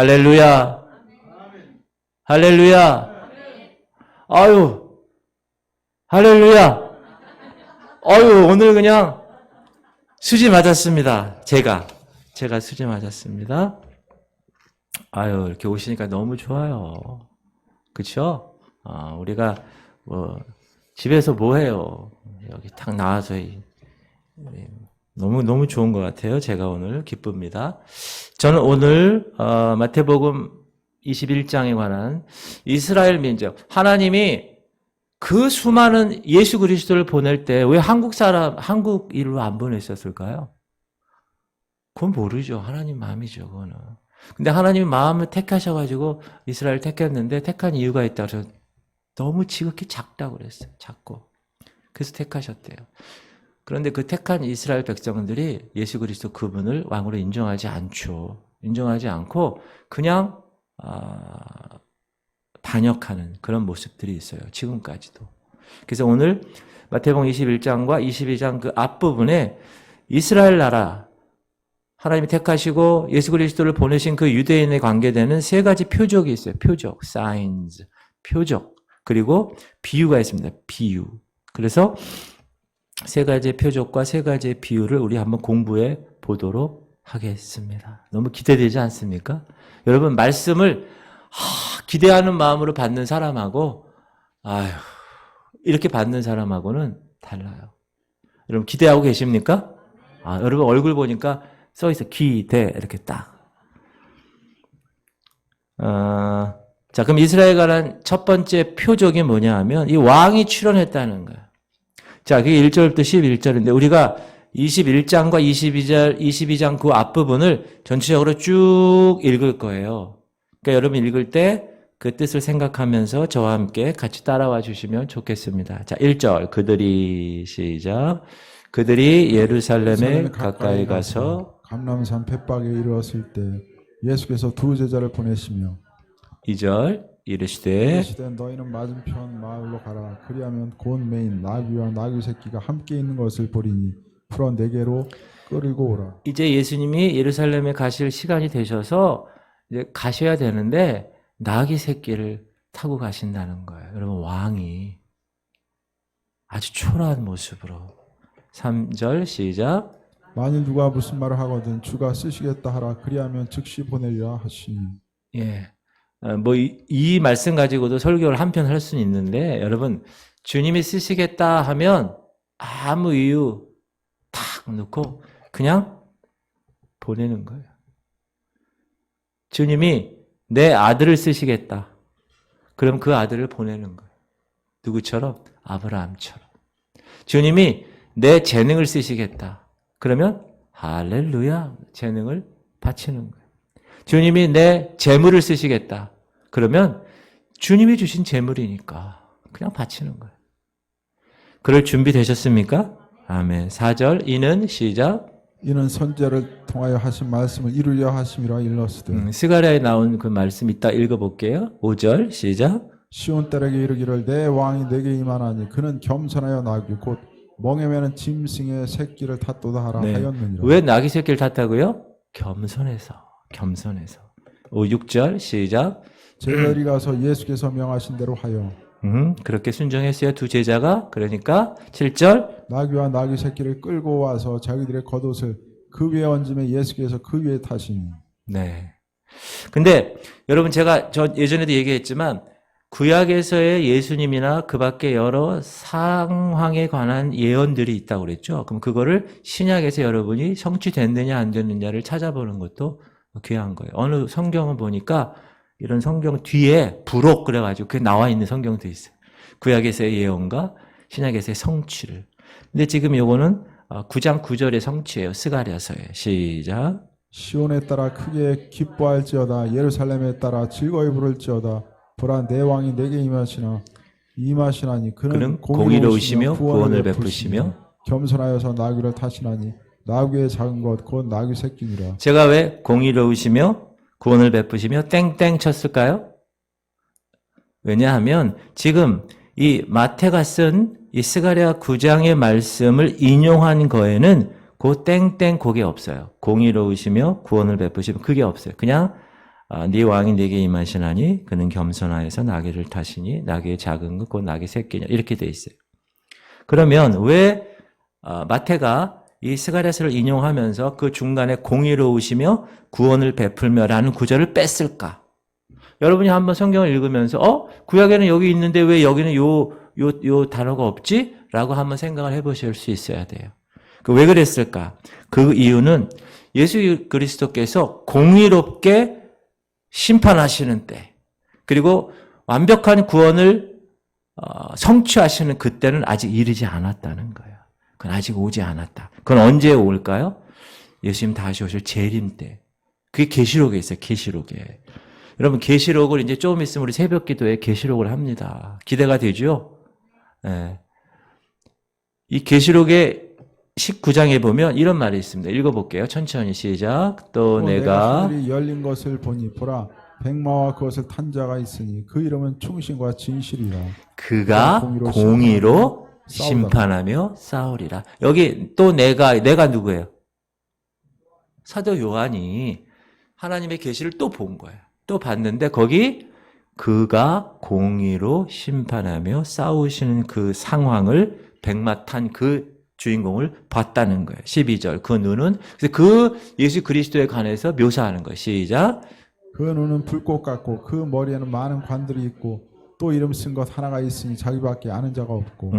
할렐루야. 할렐루야. 아유. 할렐루야. 아유, 오늘 그냥 수지 맞았습니다. 제가 수지 맞았습니다. 아유, 이렇게 오시니까 너무 좋아요. 그쵸? 우리가 집에서 뭐 해요? 여기 탁 나와서 너무 좋은 것 같아요. 제가 오늘 기쁩니다. 저는 오늘 마태복음 21장에 관한 이스라엘 민족, 하나님이 그 수많은 예수 그리스도를 보낼 때 왜 한국 일로 안 보냈었을까요? 그건 모르죠. 하나님 마음이죠, 그거는. 근데 하나님이 마음을 택하셔가지고 이스라엘 택했는데 택한 이유가 있다고 해서 너무 지극히 작다고 그랬어요. 작고. 그래서 택하셨대요. 그런데 그 택한 이스라엘 백성들이 예수 그리스도 그분을 왕으로 인정하지 않죠. 인정하지 않고 그냥 반역하는 그런 모습들이 있어요. 지금까지도. 그래서 오늘 마태복음 21장과 22장 그 앞부분에 이스라엘 나라 하나님이 택하시고 예수 그리스도를 보내신 그 유대인에 관계되는 세 가지 표적이 있어요. 표적, signs, 표적. 그리고 비유가 있습니다. 비유. 그래서 세 가지의 표적과 세 가지의 비유를 우리 한번 공부해 보도록 하겠습니다. 너무 기대되지 않습니까? 여러분, 말씀을 기대하는 마음으로 받는 사람하고 이렇게 받는 사람하고는 달라요. 여러분, 기대하고 계십니까? 여러분 얼굴 보니까 써있어. 기대 이렇게 딱. 자, 그럼 이스라엘에 관한 첫 번째 표적이 뭐냐 하면 이 왕이 출현했다는 거예요. 자, 그게 1절부터 11절인데 우리가 21장과 22장 그 앞부분을 전체적으로 쭉 읽을 거예요. 그러니까 여러분 읽을 때 그 뜻을 생각하면서 저와 함께 같이 따라와 주시면 좋겠습니다. 자, 1절. 시작. 그들이 예루살렘에 가까이 가서 감람산 벳박에 이르렀을 때 예수께서 두 제자를 보내시며 2절. 이르시되 너희는 맞은편 마을로 가라. 그리하면 곧 메인 나귀와 나귀 새끼가 함께 있는 것을 보리니 풀어 내게로 끌고 오라. 이제 예수님이 예루살렘에 가실 시간이 되셔서 이제 가셔야 되는데 나귀 새끼를 타고 가신다는 거예요. 여러분, 왕이 아주 초라한 모습으로. 3절 시작. 만일 누가 무슨 말을 하거든 주가 쓰시겠다 하라. 그리하면 즉시 보내리라 하시니. 예. 이 말씀 가지고도 설교를 한 편 할 수는 있는데, 여러분, 주님이 쓰시겠다 하면 아무 이유 탁 놓고 그냥 보내는 거예요. 주님이 내 아들을 쓰시겠다. 그럼 그 아들을 보내는 거예요. 누구처럼? 아브라함처럼. 주님이 내 재능을 쓰시겠다. 그러면 할렐루야, 재능을 바치는 거예요. 주님이 내 재물을 쓰시겠다. 그러면 주님이 주신 재물이니까 그냥 바치는 거예요. 그럴 준비 되셨습니까? 아멘. 4절. 이는 시작. 이는 선지자를 통하여 하신 말씀을 이루려 하심이라 일렀으되. 스가랴에 나온 그 말씀 이따 읽어볼게요. 5절 시작. 시온 딸에게 이르기를 내 왕이 내게 임하나니 그는 겸손하여 나귀 곧 멍에 매는 짐승의 새끼를 탔도다 하라 하였느니라. 왜 나귀 새끼를 탔다고요? 겸손해서. 6절 시작. 제자들이 가서 예수께서 명하신 대로 하여 그렇게 순종했어요. 두 제자가. 그러니까 7절. 나귀와 나귀 새끼를 끌고 와서 자기들의 겉옷을 그 위에 얹으며 예수께서 그 위에 타시니. 네. 근데 여러분, 제가 예전에도 얘기했지만 구약에서의 예수님이나 그 밖에 여러 상황에 관한 예언들이 있다고 그랬죠. 그럼 그거를 신약에서 여러분이 성취됐느냐 안 됐느냐를 찾아보는 것도 귀한 거예요. 어느 성경을 보니까 이런 성경 뒤에 부록 그래가지고 그게 나와 있는 성경도 있어요. 구약에서의 예언과 신약에서의 성취를. 근데 지금 요거는 9장 9절의 성취예요. 스가랴서에. 시작. 시온에 따라 크게 기뻐할지어다. 예루살렘에 따라 즐거이 부를지어다. 보라 내 왕이 내게 임하시나니 그는 공의로우시며 구원을 베푸시며 겸손하여서 나귀를 타시나니 나귀의 작은 것 곧 나귀 새끼니라. 제가 왜 공의로우시며 구원을 베푸시며 땡땡 쳤을까요? 왜냐하면 지금 이 마태가 쓴 이 스가랴 9장의 말씀을 인용한 거에는 그 땡땡 그게 없어요. 공의로우시며 구원을 베푸시며 그게 없어요. 그냥 네 왕이 네게 임하시나니 그는 겸손하여서 나귀를 타시니 나귀의 작은 것 곧 나귀 새끼냐 이렇게 돼 있어요. 그러면 왜 마태가 이 스가랴서를 인용하면서 그 중간에 공의로우시며 구원을 베풀며라는 구절을 뺐을까? 여러분이 한번 성경을 읽으면서 구약에는 여기 있는데 왜 여기는 요 단어가 없지? 라고 한번 생각을 해보실 수 있어야 돼요. 왜 그랬을까? 그 이유는 예수 그리스도께서 공의롭게 심판하시는 때, 그리고 완벽한 구원을 성취하시는 그때는 아직 이르지 않았다는 거예요. 그건 아직 오지 않았다. 그건 언제 올까요? 예수님 다시 오실 재림 때. 그게 계시록에 있어요. 계시록에. 여러분 계시록을 이제 조금 있으면 우리 새벽 기도에 계시록을 합니다. 기대가 되죠? 네. 이 계시록의 19장에 보면 이런 말이 있습니다. 읽어볼게요. 천천히 시작. 또 내가 하늘이 열린 것을 보니 보라 백마와 그것을 탄 자가 있으니 그 이름은 충신과 진실이라. 그가 공의로 심판하며 싸우리라. 여기 또 내가 누구예요? 사도 요한이 하나님의 계시를 또 본 거예요. 또 봤는데 거기 그가 공의로 심판하며 싸우시는 그 상황을 백마 탄 그 주인공을 봤다는 거예요. 12절. 그 눈은 그래서 그 예수 그리스도에 관해서 묘사하는 거예요. 시작. 그 눈은 불꽃 같고 그 머리에는 많은 관들이 있고 또 이름 쓴 것 하나가 있으니 자기밖에 아는 자가 없고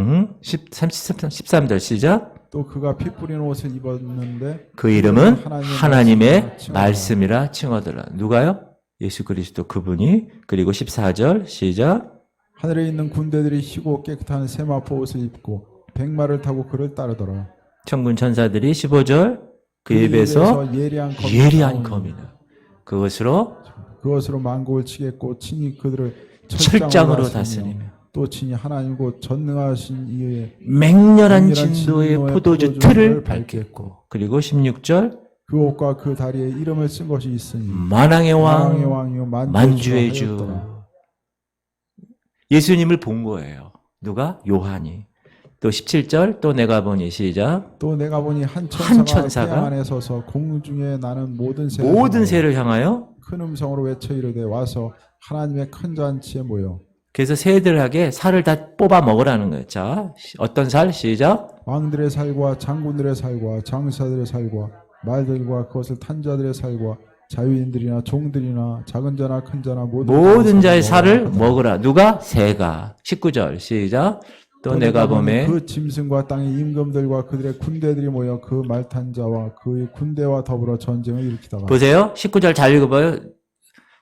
13절 시작. 또 그가 피 뿌린 옷을 입었는데 그 이름은 하나님의 말씀이라 칭하더라. 누가요? 예수 그리스도 그분이. 그리고 14절 시작. 하늘에 있는 군대들이 희고 깨끗한 세마포 옷을 입고 백마를 타고 그를 따르더라. 천군 천사들이 15절 그 입에서 예리한 검이나 그것으로 만국을 치겠고 친히 그들을 철장으로 다스리며 또 친히 하나님 곧 전능하신 이의 맹렬한 진도의 포도주 틀을 밟겠고 그리고 16절 그 옷과 그 다리에 이름을 쓴 것이 있으니 만왕의 왕이요 만주의 주. 하였더라. 예수님을 본 거예요. 누가? 요한이. 또 17절 또 내가 보니 시작. 또 내가 보니 한 천사가 태양 안에 서서 공중에 나는 모든 새를 향하여 큰 음성으로 외쳐 이르되 와서 하나님의 큰 잔치에 모여. 그래서 새들에게 살을 다 뽑아 먹으라는 거예요. 자, 어떤 살? 시작. 왕들의 살과 장군들의 살과 장사들의 살과 말들과 그것을 탄 자들의 살과 자유인들이나 종들이나 작은 자나 큰 자나 모든 자의 살을 먹으라. 누가? 새가. 19절 시작. 또 내가 보매 그 짐승과 땅의 임금들과 그들의 군대들이 모여 그 말 탄 자와 그의 군대와 더불어 전쟁을 일으키다가. 보세요. 19절 잘 읽어봐요.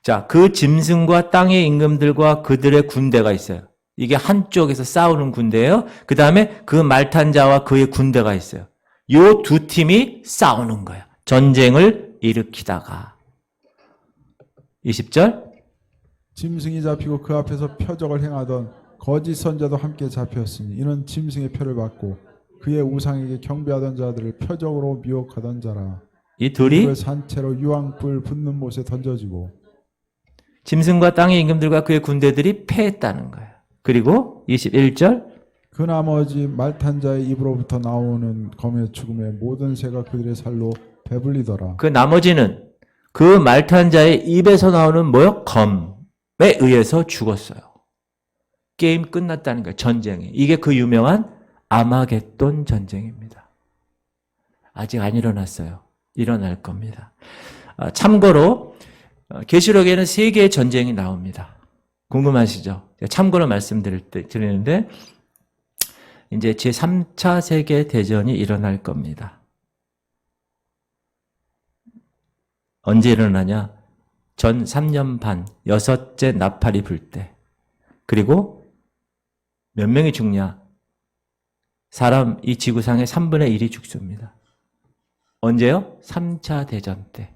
자, 그 짐승과 땅의 임금들과 그들의 군대가 있어요. 이게 한쪽에서 싸우는 군대예요. 그 다음에 그 말 탄 자와 그의 군대가 있어요. 요 두 팀이 싸우는 거예요. 전쟁을 일으키다가. 20절. 짐승이 잡히고 그 앞에서 표적을 행하던 거짓 선자도 함께 잡혔으니 이는 짐승의 표를 받고 그의 우상에게 경배하던 자들을 표적으로 미혹하던 자라. 이 둘이 산채로 유황불 붙는 못에 던져지고 짐승과 땅의 임금들과 그의 군대들이 패했다는 거예요. 그리고 21절 그 나머지 말탄 자의 입으로부터 나오는 검의 죽음에 모든 새가 그들의 살로 배불리더라. 그 나머지는 그 말탄 자의 입에서 나오는 뭐요? 검에 의해서 죽었어요. 게임 끝났다는 거예요. 전쟁이. 이게 그 유명한 아마겟돈 전쟁입니다. 아직 안 일어났어요. 일어날 겁니다. 참고로 계시록에는 3개의 전쟁이 나옵니다. 궁금하시죠? 참고로 말씀드리는데 이제 제3차 세계대전이 일어날 겁니다. 언제 일어나냐? 전 3년 반, 6째 나팔이 불 때. 그리고 몇 명이 죽냐? 사람 이 지구상의 3분의 1이 죽습니다. 언제요? 3차 대전 때.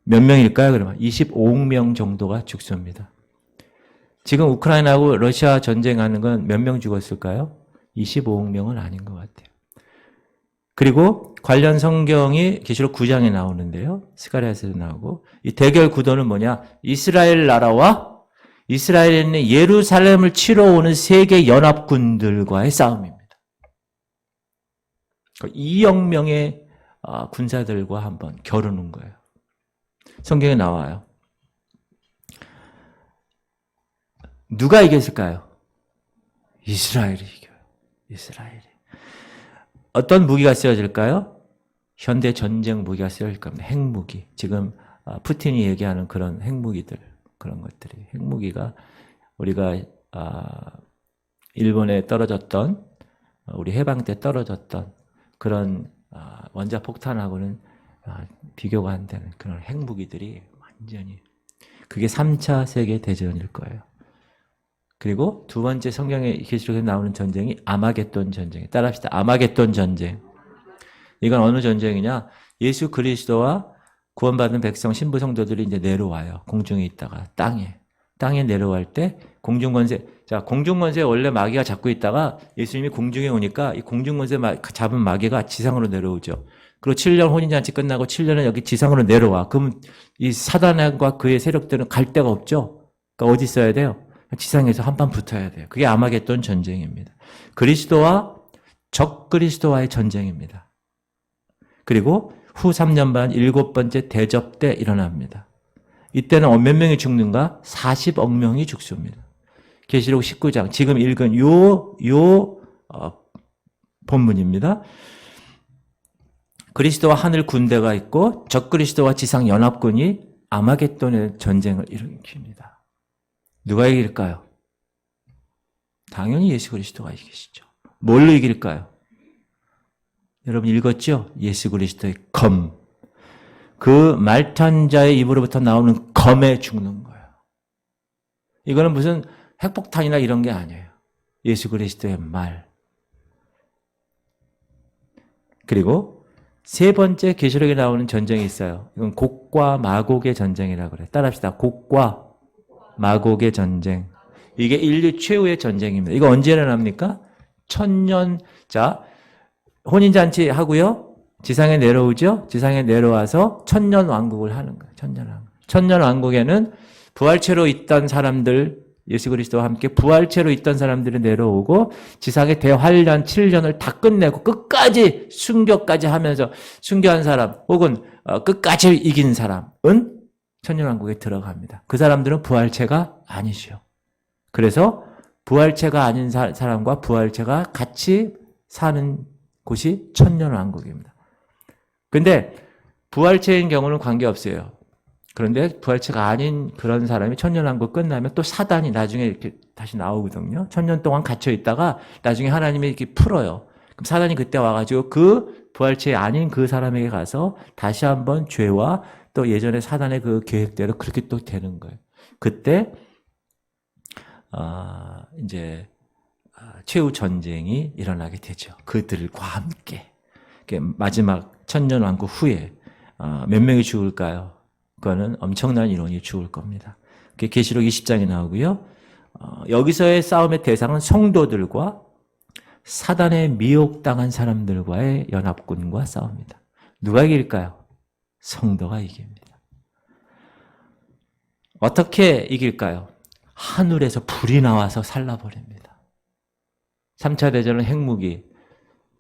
몇 명일까요? 그러면 25억 명 정도가 죽습니다. 지금 우크라이나하고 러시아 전쟁하는 건 몇 명 죽었을까요? 25억 명은 아닌 것 같아요. 그리고 관련 성경이 계시록 9장에 나오는데요. 스가랴에서도 나오고 이 대결 구도는 뭐냐? 이스라엘 나라와 이스라엘에 있는 예루살렘을 치러 오는 세계 연합군들과의 싸움입니다. 2억 명의 군사들과 한번 겨루는 거예요. 성경에 나와요. 누가 이겼을까요? 이스라엘이 이겨요. 이스라엘이. 어떤 무기가 쓰여질까요? 현대 전쟁 무기가 쓰여질 겁니다. 핵무기. 지금 푸틴이 얘기하는 그런 핵무기들, 그런 것들이. 핵무기가 우리가 일본에 떨어졌던, 우리 해방 때 떨어졌던 그런 원자폭탄하고는 비교가 안 되는 그런 핵무기들이 완전히, 그게 3차 세계대전일 거예요. 그리고 두 번째 성경의 계시록에 나오는 전쟁이 아마겟돈 전쟁. 따라합시다. 아마겟돈 전쟁. 이건 어느 전쟁이냐? 예수 그리스도와 구원받은 백성, 신부 성도들이 이제 내려와요. 공중에 있다가 땅에 내려갈 때 공중권세. 자, 공중권세 원래 마귀가 잡고 있다가 예수님이 공중에 오니까 이 공중권세 잡은 마귀가 지상으로 내려오죠. 그리고 7년 혼인잔치 끝나고 7년은 여기 지상으로 내려와. 그럼 이 사단과 그의 세력들은 갈 데가 없죠. 그러니까 어디 있어야 돼요? 지상에서 한판 붙어야 돼요. 그게 아마겟돈 전쟁입니다. 그리스도와 적 그리스도와의 전쟁입니다. 그리고 후 3년 반 7번째 대접 때 일어납니다. 이때는 몇 명이 죽는가? 40억 명이 죽습니다. 계시록 19장, 지금 읽은 본문입니다. 그리스도와 하늘 군대가 있고 적 그리스도와 지상 연합군이 아마겟돈의 전쟁을 일으킵니다. 누가 이길까요? 당연히 예수 그리스도가 이기시죠. 뭘로 이길까요? 여러분 읽었죠? 예수 그리스도의 검. 그 말탄 자의 입으로부터 나오는 검에 죽는 거예요. 이거는 무슨 핵폭탄이나 이런 게 아니에요. 예수 그리스도의 말. 그리고 세 번째 계시록에 나오는 전쟁이 있어요. 이건 곡과 마곡의 전쟁이라고 그래요. 따라합시다. 곡과 마곡의 전쟁. 이게 인류 최후의 전쟁입니다. 이거 언제 일어납니까? 1000년, 자, 혼인잔치 하고요. 지상에 내려오죠. 지상에 내려와서 1000년 왕국을 하는 거예요. 1000년 왕국. 1000년 왕국에는 부활체로 있던 사람들, 예수 그리스도와 함께 부활체로 있던 사람들이 내려오고 지상의 대환란 7년을 다 끝내고 끝까지 순교까지 하면서 순교한 사람 혹은 끝까지 이긴 사람은 천년왕국에 들어갑니다. 그 사람들은 부활체가 아니죠. 그래서 부활체가 아닌 사람과 부활체가 같이 사는 곳이 천년왕국입니다. 근데 부활체인 경우는 관계없어요. 그런데 부활체가 아닌 그런 사람이 천년왕국 끝나면 또 사단이 나중에 이렇게 다시 나오거든요. 1000년 동안 갇혀 있다가 나중에 하나님이 이렇게 풀어요. 그럼 사단이 그때 와가지고 그 부활체 아닌 그 사람에게 가서 다시 한번 죄와 또 예전에 사단의 그 계획대로 그렇게 또 되는 거예요. 그때 이제 최후 전쟁이 일어나게 되죠. 그들과 함께. 마지막 천년왕국 후에 몇 명이 죽을까요? 그거는 엄청난 인원이 죽을 겁니다. 그게 계시록 20장에 나오고요. 여기서의 싸움의 대상은 성도들과 사단에 미혹당한 사람들과의 연합군과 싸웁니다. 누가 이길까요? 성도가 이깁니다. 어떻게 이길까요? 하늘에서 불이 나와서 살라버립니다. 3차 대전은 핵무기,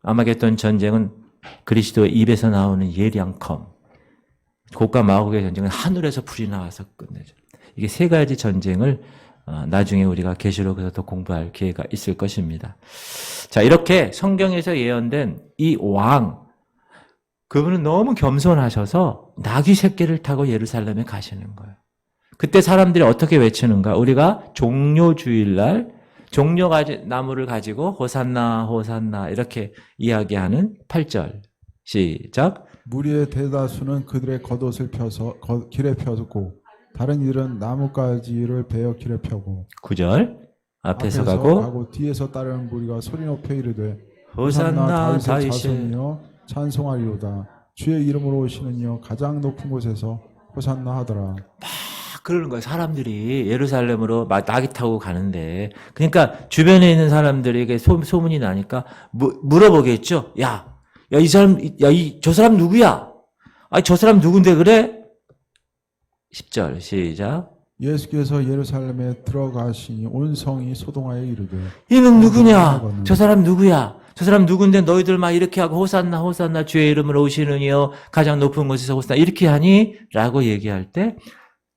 아마겟돈 전쟁은 그리스도의 입에서 나오는 예리한검, 곡과 마곡의 전쟁은 하늘에서 불이 나와서 끝내죠. 이게 세 가지 전쟁을 나중에 우리가 계시록에서 더 공부할 기회가 있을 것입니다. 자, 이렇게 성경에서 예언된 이 왕, 그분은 너무 겸손하셔서 나귀 새끼를 타고 예루살렘에 가시는 거예요. 그때 사람들이 어떻게 외치는가? 우리가 종료주일날 종려나무를 가지고 호산나 호산나 이렇게 이야기하는 8절 시작. 무리의 대다수는 그들의 겉옷을 펴서 길에 펴고 다른 이들은 나뭇가지를 베어 길에 펴고 9절 앞에서 가고 뒤에서 따르는 무리가 소리 높여 이르되 호산나 다윗의 다윗의 자손이여 찬송하리로다. 주의 이름으로 오시는 이여 가장 높은 곳에서 호산나 하더라. 그러는 거예요. 사람들이 예루살렘으로 막 나귀 타고 가는데, 그러니까 주변에 있는 사람들에게 소문이 나니까 물어보겠죠. 이 사람, 저 사람 누구야? 저 사람 누군데 그래? 10절 시작. 예수께서 예루살렘에 들어가시니 온 성이 소동하여 이르되 이는 누구냐? 저 사람 누구야? 저 사람 누군데 너희들 막 이렇게 하고 호산나 호산나 주의 이름으로 오시는 이여 가장 높은 곳에서 호산나 이렇게 하니? 라고 얘기할 때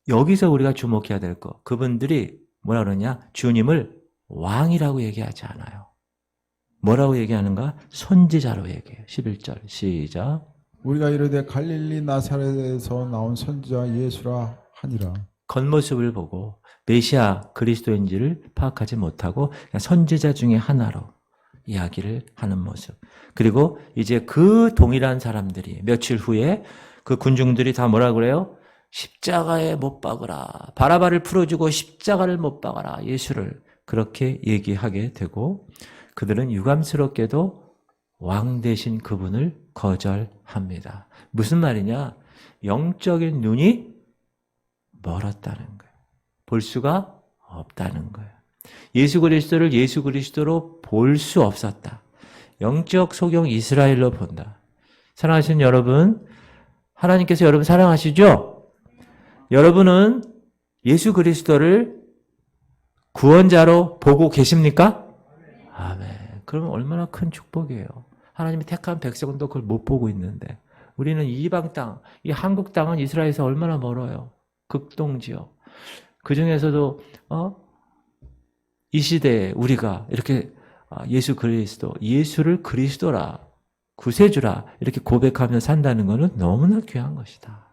여기서 우리가 주목해야 될 거. 그분들이 뭐라 그러냐? 주님을 왕이라고 얘기하지 않아요. 뭐라고 얘기하는가? 선지자로 얘기해요. 11절 시작. 우리가 이르되 갈릴리 나사렛에서 나온 선지자 예수라 하니라. 겉모습을 보고 메시아 그리스도인지를 파악하지 못하고 그냥 선지자 중에 하나로 이야기를 하는 모습. 그리고 이제 그 동일한 사람들이 며칠 후에 그 군중들이 다 뭐라 그래요? 십자가에 못 박으라. 바라바를 풀어주고 십자가를 못 박아라. 예수를 그렇게 얘기하게 되고 그들은 유감스럽게도 왕 대신 그분을 거절합니다. 무슨 말이냐? 영적인 눈이 멀었다는 거예요. 볼 수가 없다는 거예요. 예수 그리스도를 예수 그리스도로 볼 수 없었다. 영적 소경 이스라엘로 본다. 사랑하시는 여러분, 하나님께서 여러분 사랑하시죠? 여러분은 예수 그리스도를 구원자로 보고 계십니까? 아멘. 그러면 얼마나 큰 축복이에요. 하나님이 택한 백성은 또 그걸 못 보고 있는데 우리는 이방 땅, 이 한국 땅은 이스라엘에서 얼마나 멀어요. 극동지역. 그 중에서도 이 시대에 우리가 이렇게 예수 그리스도, 예수를 그리스도라, 구세주라 이렇게 고백하며 산다는 것은 너무나 귀한 것이다.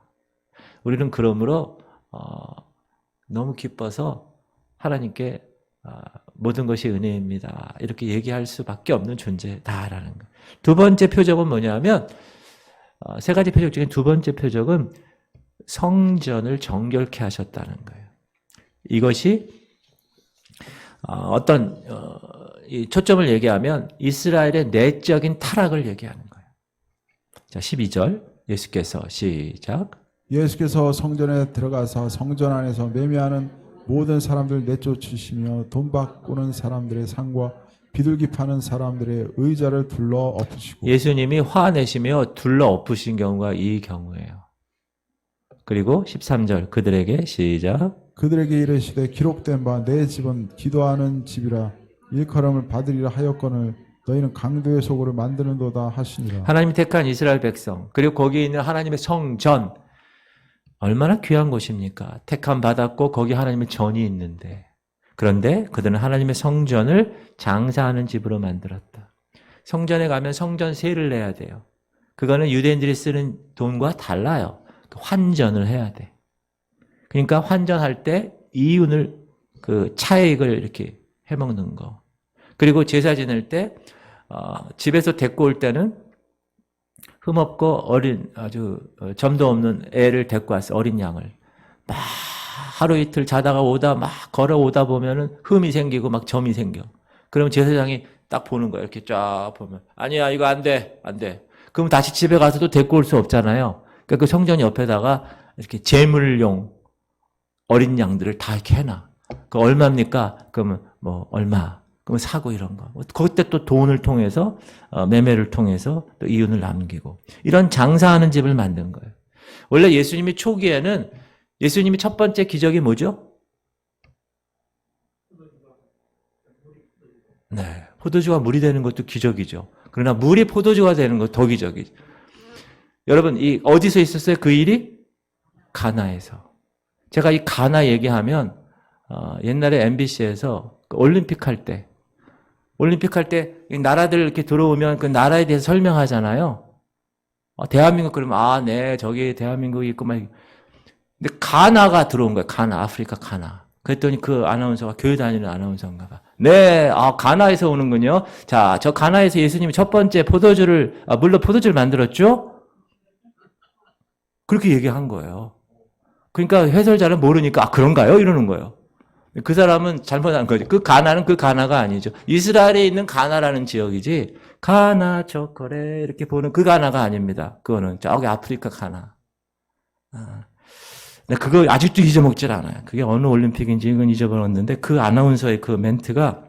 우리는 그러므로 너무 기뻐서 하나님께 모든 것이 은혜입니다. 이렇게 얘기할 수밖에 없는 존재다라는 것. 두 번째 표적은 뭐냐면 세 가지 표적 중에 두 번째 표적은 성전을 정결케 하셨다는 거예요. 이것이 어떤 이 초점을 얘기하면 이스라엘의 내적인 타락을 얘기하는 거예요. 자, 12절 예수께서 시작. 예수께서 성전에 들어가서 성전 안에서 매매하는 모든 사람들 내쫓으시며 돈 바꾸는 사람들의 상과 비둘기 파는 사람들의 의자를 둘러 엎으시고. 예수님이 화내시며 둘러 엎으신 경우가 이 경우예요. 그리고 13절 그들에게 시작. 그들에게 이르시되 기록된 바 내 집은 기도하는 집이라 일컬음을 받으리라 하였거늘 너희는 강도의 소굴을 만드는도다 하시니라. 하나님이 택한 이스라엘 백성 그리고 거기에 있는 하나님의 성전 얼마나 귀한 곳입니까? 택함 받았고 거기 하나님의 전이 있는데 그런데 그들은 하나님의 성전을 장사하는 집으로 만들었다. 성전에 가면 성전세를 내야 돼요. 그거는 유대인들이 쓰는 돈과 달라요. 환전을 해야 돼. 그러니까 환전할 때 이윤을 그 차액을 이렇게 해먹는 거. 그리고 제사 지낼 때 집에서 데리고 올 때는 흠없고 어린 아주 점도 없는 애를 데리고 왔어. 어린 양을. 막 하루 이틀 자다가 오다 막 걸어오다 보면은 흠이 생기고 막 점이 생겨. 그러면 제사장이 딱 보는 거야. 이렇게 쫙 보면 아니야 이거 안 돼. 안 돼. 그럼 다시 집에 가서도 데리고 올 수 없잖아요. 그러니까 그 성전 옆에다가 이렇게 제물용 어린 양들을 다 이렇게 해놔. 그 얼마입니까? 그러면 뭐 얼마. 그러면 사고 이런 거. 그때 또 돈을 통해서 매매를 통해서 또 이윤을 남기고 이런 장사하는 집을 만든 거예요. 원래 예수님이 초기에는 예수님이 첫 번째 기적이 뭐죠? 네, 포도주가 물이 되는 것도 기적이죠. 그러나 물이 포도주가 되는 것 더 기적이죠. 여러분 이 어디서 있었어요? 그 일이 가나에서. 제가 이 가나 얘기하면 옛날에 MBC에서 그 올림픽 할 때 나라들 이렇게 들어오면 그 나라에 대해서 설명하잖아요. 대한민국 그러면 네 저기 대한민국이 있구만. 근데 가나가 들어온 거예요. 가나, 아프리카 가나. 그랬더니 그 아나운서가 교회 다니는 아나운서인가 봐. 네, 가나에서 오는군요. 자, 저 가나에서 예수님이 첫 번째 물로 포도주를 만들었죠? 그렇게 얘기한 거예요. 그러니까 해설자는 모르니까 그런가요? 이러는 거예요. 그 사람은 잘못한 거지. 그 가나는 그 가나가 아니죠. 이스라엘에 있는 가나라는 지역이지 가나 초콜릿 이렇게 보는 그 가나가 아닙니다. 그거는 저기 아프리카 가나. 근데 그거 아직도 잊어먹질 않아요. 그게 어느 올림픽인지 이건 잊어버렸는데 그 아나운서의 그 멘트가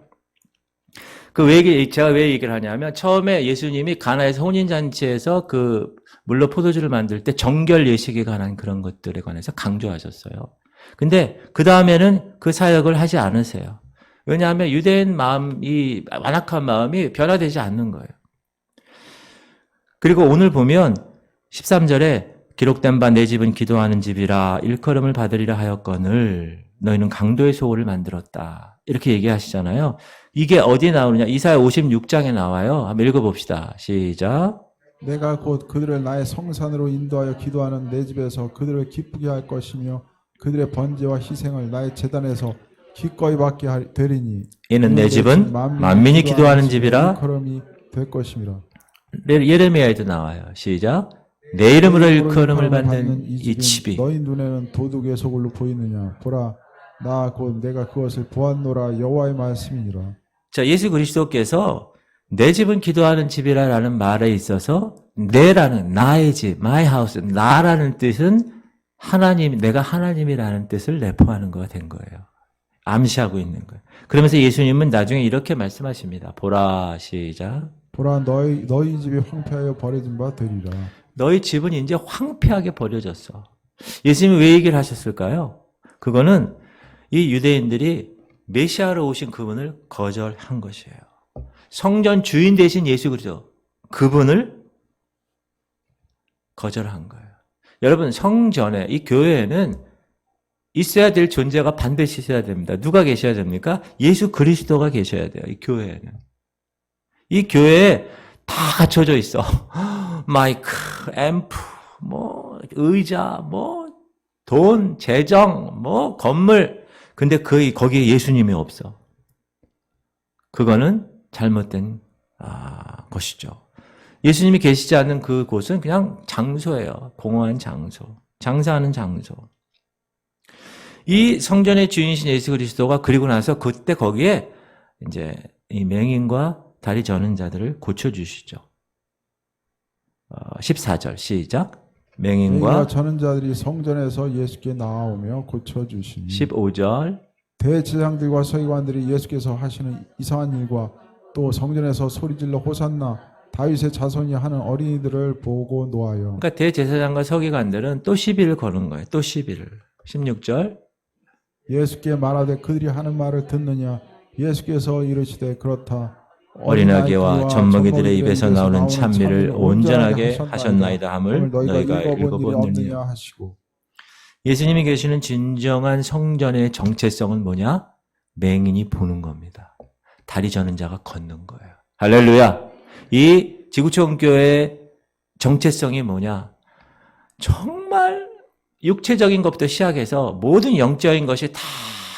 제가 왜 얘기를 하냐면 처음에 예수님이 가나에서 혼인잔치에서 그 물로 포도주를 만들 때 정결 예식에 관한 그런 것들에 관해서 강조하셨어요. 근데 그 다음에는 그 사역을 하지 않으세요. 왜냐하면 유대인 마음이 완악한 마음이 변화되지 않는 거예요. 그리고 오늘 보면 13절에 기록된 바 내 집은 기도하는 집이라 일컬음을 받으리라 하였거늘 너희는 강도의 소굴을 만들었다. 이렇게 얘기하시잖아요. 이게 어디에 나오느냐? 이사야 56장에 나와요. 한번 읽어봅시다. 시작. 내가 곧 그들을 나의 성산으로 인도하여 기도하는 내 집에서 그들을 기쁘게 할 것이며 그들의 번제와 희생을 나의 제단에서 기꺼이 받게 되리니 이는 내 집은 만민이 기도하는 집이라. 걸음이 될 것임이라. 예레미야에도 나와요. 시작. 내 이름으로 일컬음을 받는 이 집이 너희 눈에는 도둑의 소굴로 보이느냐? 보라, 나 곧 내가 그것을 보았노라. 여호와의 말씀이니라. 자, 예수 그리스도께서 내 집은 기도하는 집이라는 말에 있어서 내라는 나의 집, my house, 나라는 뜻은 하나님, 내가 하나님이라는 뜻을 내포하는 거가 된 거예요. 암시하고 있는 거예요. 그러면서 예수님은 나중에 이렇게 말씀하십니다. 보라, 시작. 보라, 너희 집이 황폐하여 버려진 바 되리라. 너희 집은 이제 황폐하게 버려졌어. 예수님이 왜 얘기를 하셨을까요? 그거는 이 유대인들이 메시아로 오신 그분을 거절한 것이에요. 성전 주인 되신 예수 그리스도, 그분을 거절한 거예요. 여러분, 성전에, 이 교회에는 있어야 될 존재가 반드시 있어야 됩니다. 누가 계셔야 됩니까? 예수 그리스도가 계셔야 돼요. 이 교회에는. 이 교회에 다 갖춰져 있어. 마이크, 앰프, 의자, 돈, 재정, 건물. 근데 거기에 예수님이 없어. 그거는 잘못된 것이죠. 예수님이 계시지 않는 그곳은 그냥 장소예요. 공허한 장소. 장사하는 장소. 이 성전의 주인이신 예수 그리스도가 그리고 나서 그때 거기에 이제 이 맹인과 다리 저는 자들을 고쳐주시죠. 14절 시작. 맹인과 저는 자들이 성전에서 예수께 나오며 고쳐주시니. 15절. 대제사장들과 서기관들이 예수께서 하시는 이상한 일과 또 성전에서 소리질러 호산나 다윗의 자손이 하는 어린이들을 보고 노하여. 그러니까 대제사장과 서기관들은 또 시비를 거는 거예요. 또 시비를. 16절. 예수께 말하되 그들이 하는 말을 듣느냐. 예수께서 이르시되 그렇다. 어린아기와 젖먹이들의 입에서 나오는 찬미를 온전하게 하셨나이다 함을 너희가 읽어보느냐 하시고. 예수님이 계시는 진정한 성전의 정체성은 뭐냐? 맹인이 보는 겁니다. 다리 저는 자가 걷는 거예요. 할렐루야. 이 지구촌교회의 정체성이 뭐냐? 정말 육체적인 것부터 시작해서 모든 영적인 것이 다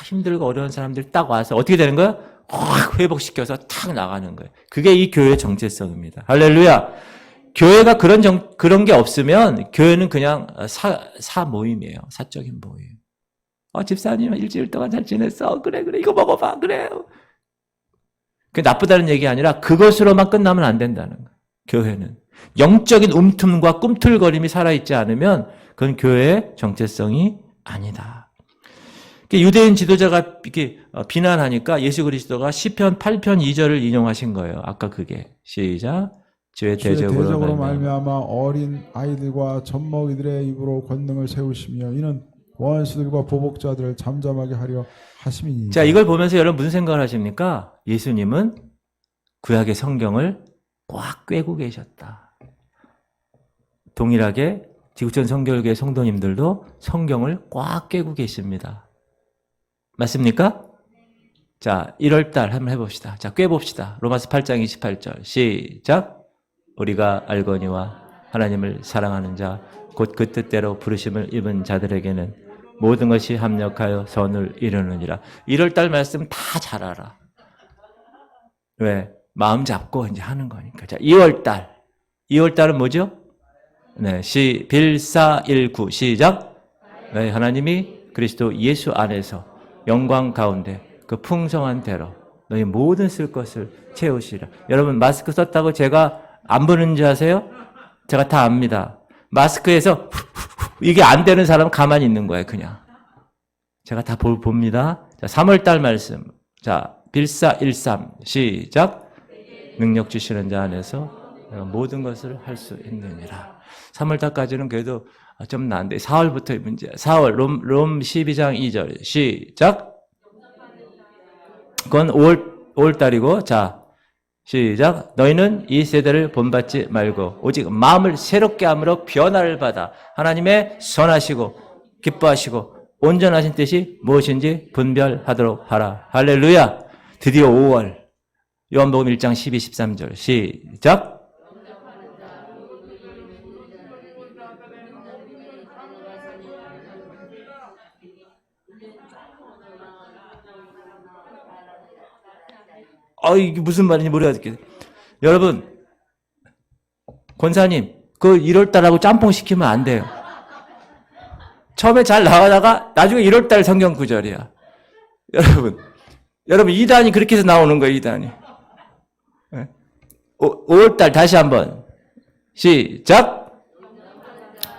힘들고 어려운 사람들 딱 와서 어떻게 되는 거야? 확 회복시켜서 탁 나가는 거예요. 그게 이 교회의 정체성입니다. 할렐루야. 교회가 그런 게 없으면 교회는 그냥 사 모임이에요. 사적인 모임. 집사님 일주일 동안 잘 지냈어. 그래 이거 먹어봐. 그래. 그게 나쁘다는 얘기 아니라 그것으로만 끝나면 안 된다는 거예요. 교회는 영적인 움틈과 꿈틀거림이 살아있지 않으면 그건 교회의 정체성이 아니다. 유대인 지도자가 이렇게 비난하니까 예수 그리스도가 시편 8편 2절을 인용하신 거예요. 아까 그게 시작. 주의 대적으로 말미암아 어린 아이들과 젖먹이들의 입으로 권능을 세우시며 이는 원수들과 보복자들을 잠잠하게 하려 하심이니. 자, 이걸 보면서 여러분 무슨 생각을 하십니까? 예수님은 구약의 성경을 꽉 꿰고 계셨다. 동일하게 지구촌 성결교회 성도님들도 성경을 꽉 꿰고 계십니다. 맞습니까? 자, 1월달 한번 해봅시다. 자, 꿰봅시다. 로마서 8장 28절 시작. 우리가 알거니와 하나님을 사랑하는 자 곧 그 뜻대로 부르심을 입은 자들에게는 모든 것이 합력하여 선을 이루느니라. 1월달 말씀 다 잘 알아. 왜? 마음 잡고 이제 하는 거니까. 자, 2월달. 2월달은 뭐죠? 네, 빌사일구 시작. 네, 하나님이 그리스도 예수 안에서 영광 가운데 그 풍성한 대로 너희 모든 쓸 것을 채우시라. 여러분 마스크 썼다고 제가 안 보는지 아세요? 제가 다 압니다. 마스크에서 이게 안 되는 사람은 가만히 있는 거예요. 그냥. 제가 다 봅니다. 자, 3월달 말씀. 자, 빌사13 시작. 능력 주시는 자 안에서 모든 것을 할 수 있느니라. 3월달까지는 그래도 좀 나은데 4월부터 문제야. 4월 롬 12장 2절 시작. 그건 5월달이고 자 시작. 너희는 이 세대를 본받지 말고 오직 마음을 새롭게 함으로 변화를 받아 하나님의 선하시고 기뻐하시고 온전하신 뜻이 무엇인지 분별하도록 하라. 할렐루야. 드디어 5월. 요한복음 1장 12, 13절. 시작. 이게 무슨 말인지 모르겠어요. 여러분, 권사님, 그 1월달하고 짬뽕 시키면 안 돼요. 처음에 잘 나가다가 나중에 1월달 성경 구절이야. 여러분 2단이 그렇게 해서 나오는 거예요. 2단이. 5월달 다시 한번 시작.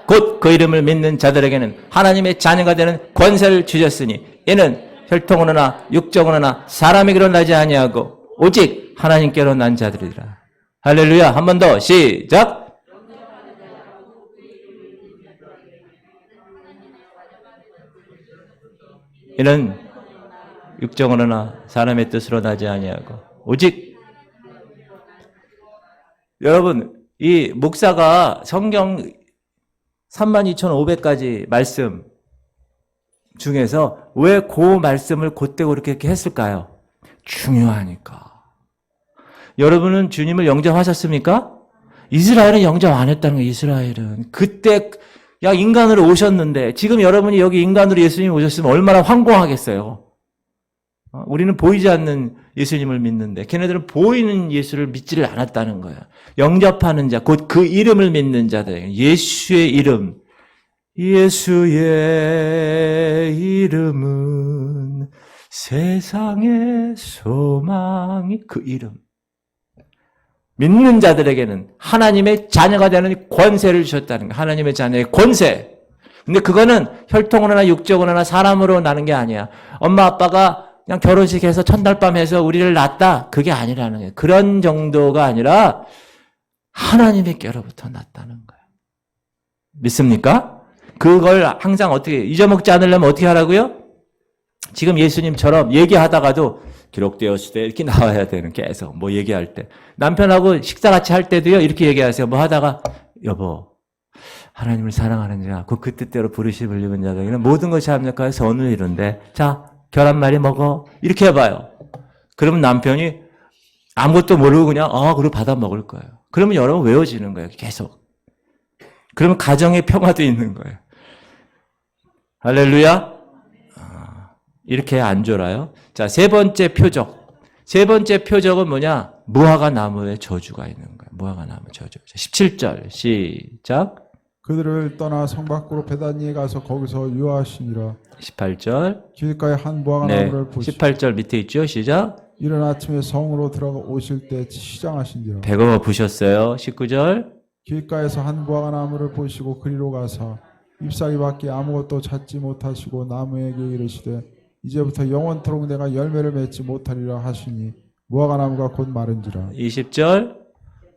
곧 그 이름을 믿는 자들에게는 하나님의 자녀가 되는 권세를 주셨으니 이는 혈통으로나 육정으로나 사람에게로 나지 아니하고 오직 하나님께로 난 자들이라. 할렐루야. 한 번 더 시작. 이는 육정으로나 사람의 뜻으로 나지 아니하고 오직. 여러분, 이 목사가 성경 32,500가지 말씀 중에서 왜 그 말씀을 그때 그렇게 했을까요? 중요하니까. 여러분은 주님을 영접하셨습니까? 이스라엘은 영접 안 했다는 거예요. 이스라엘은 그때 인간으로 오셨는데 지금 여러분이 여기 인간으로 예수님이 오셨으면 얼마나 황공하겠어요. 우리는 보이지 않는 예수님을 믿는데 걔네들은 보이는 예수를 믿지를 않았다는 거예요. 영접하는 자, 곧 그 이름을 믿는 자들, 예수의 이름, 예수의 이름은 세상의 소망이, 그 이름. 믿는 자들에게는 하나님의 자녀가 되는 권세를 주셨다는 거예요. 하나님의 자녀의 권세. 근데 그거는 혈통으로나 육적으로나 사람으로 나는 게 아니야. 엄마 아빠가 그냥 결혼식해서 첫날밤 해서 우리를 낳았다. 그게 아니라는 거예요. 그런 정도가 아니라 하나님께로부터 났다는 거예요. 믿습니까? 그걸 항상 어떻게 잊어먹지 않으려면 어떻게 하라고요? 지금 예수님처럼 얘기하다가도 기록되었을 때 이렇게 나와야 되는, 계속 뭐 얘기할 때. 남편하고 식사 같이 할 때도요, 이렇게 얘기하세요. 뭐 하다가, 여보, 하나님을 사랑하는 자, 그 뜻대로 부르심을 입은 자들에게는 모든 것이 합력하여 선을 이룬대. 자, 계란말이 먹어. 이렇게 해봐요. 그러면 남편이 아무것도 모르고 그냥, 그리고 받아 먹을 거예요. 그러면 여러분 외워지는 거예요. 계속. 그러면 가정의 평화도 있는 거예요. 할렐루야. 이렇게 안 졸아요. 자, 세 번째 표적. 세 번째 표적은 뭐냐? 무화과 나무에 저주가 있는 거예요. 무화과 나무 저주. 17절 시작. 그들을 떠나 성 밖으로 베다니에 가서 거기서 유하시니라. 18절. 길가에 한 무화과 나무를 보시고 18절 밑에 있죠. 시작. 이른 아침에 성으로 들어가 오실 때 시장하신지라. 배고파 부셨어요. 19절. 길가에서 한 무화과 나무를 보시고 그리로 가사 잎사귀밖에 아무것도 찾지 못하시고 나무에게 이르시되 이제부터 영원토록 내가 열매를 맺지 못하리라 하시니 무화과 나무가 곧 마른지라. 20절.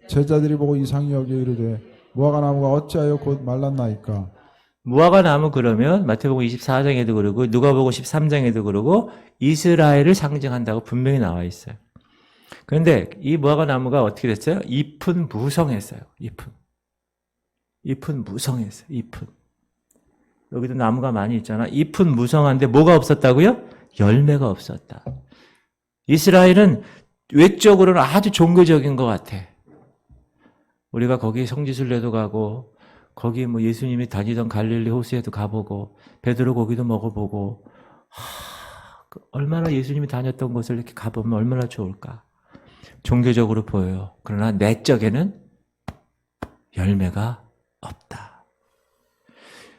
제자들이 보고 이상히 여겨 이르되 무화과 나무가 어찌하여 곧 말랐나이까. 무화과 나무 그러면 마태복음 24장에도 그러고 누가복음 13장에도 그러고 이스라엘을 상징한다고 분명히 나와 있어요. 그런데 이 무화과 나무가 어떻게 됐어요? 잎은 무성했어요. 잎은 무성했어요. 잎은. 여기도 나무가 많이 있잖아. 잎은 무성한데 뭐가 없었다고요? 열매가 없었다. 이스라엘은 외적으로는 아주 종교적인 것 같아. 우리가 거기 성지순례도 가고 거기 뭐 예수님이 다니던 갈릴리 호수에도 가보고 베드로 고기도 먹어보고 얼마나 예수님이 다녔던 곳을 이렇게 가보면 얼마나 좋을까. 종교적으로 보여요. 그러나 내적에는 열매가 없다.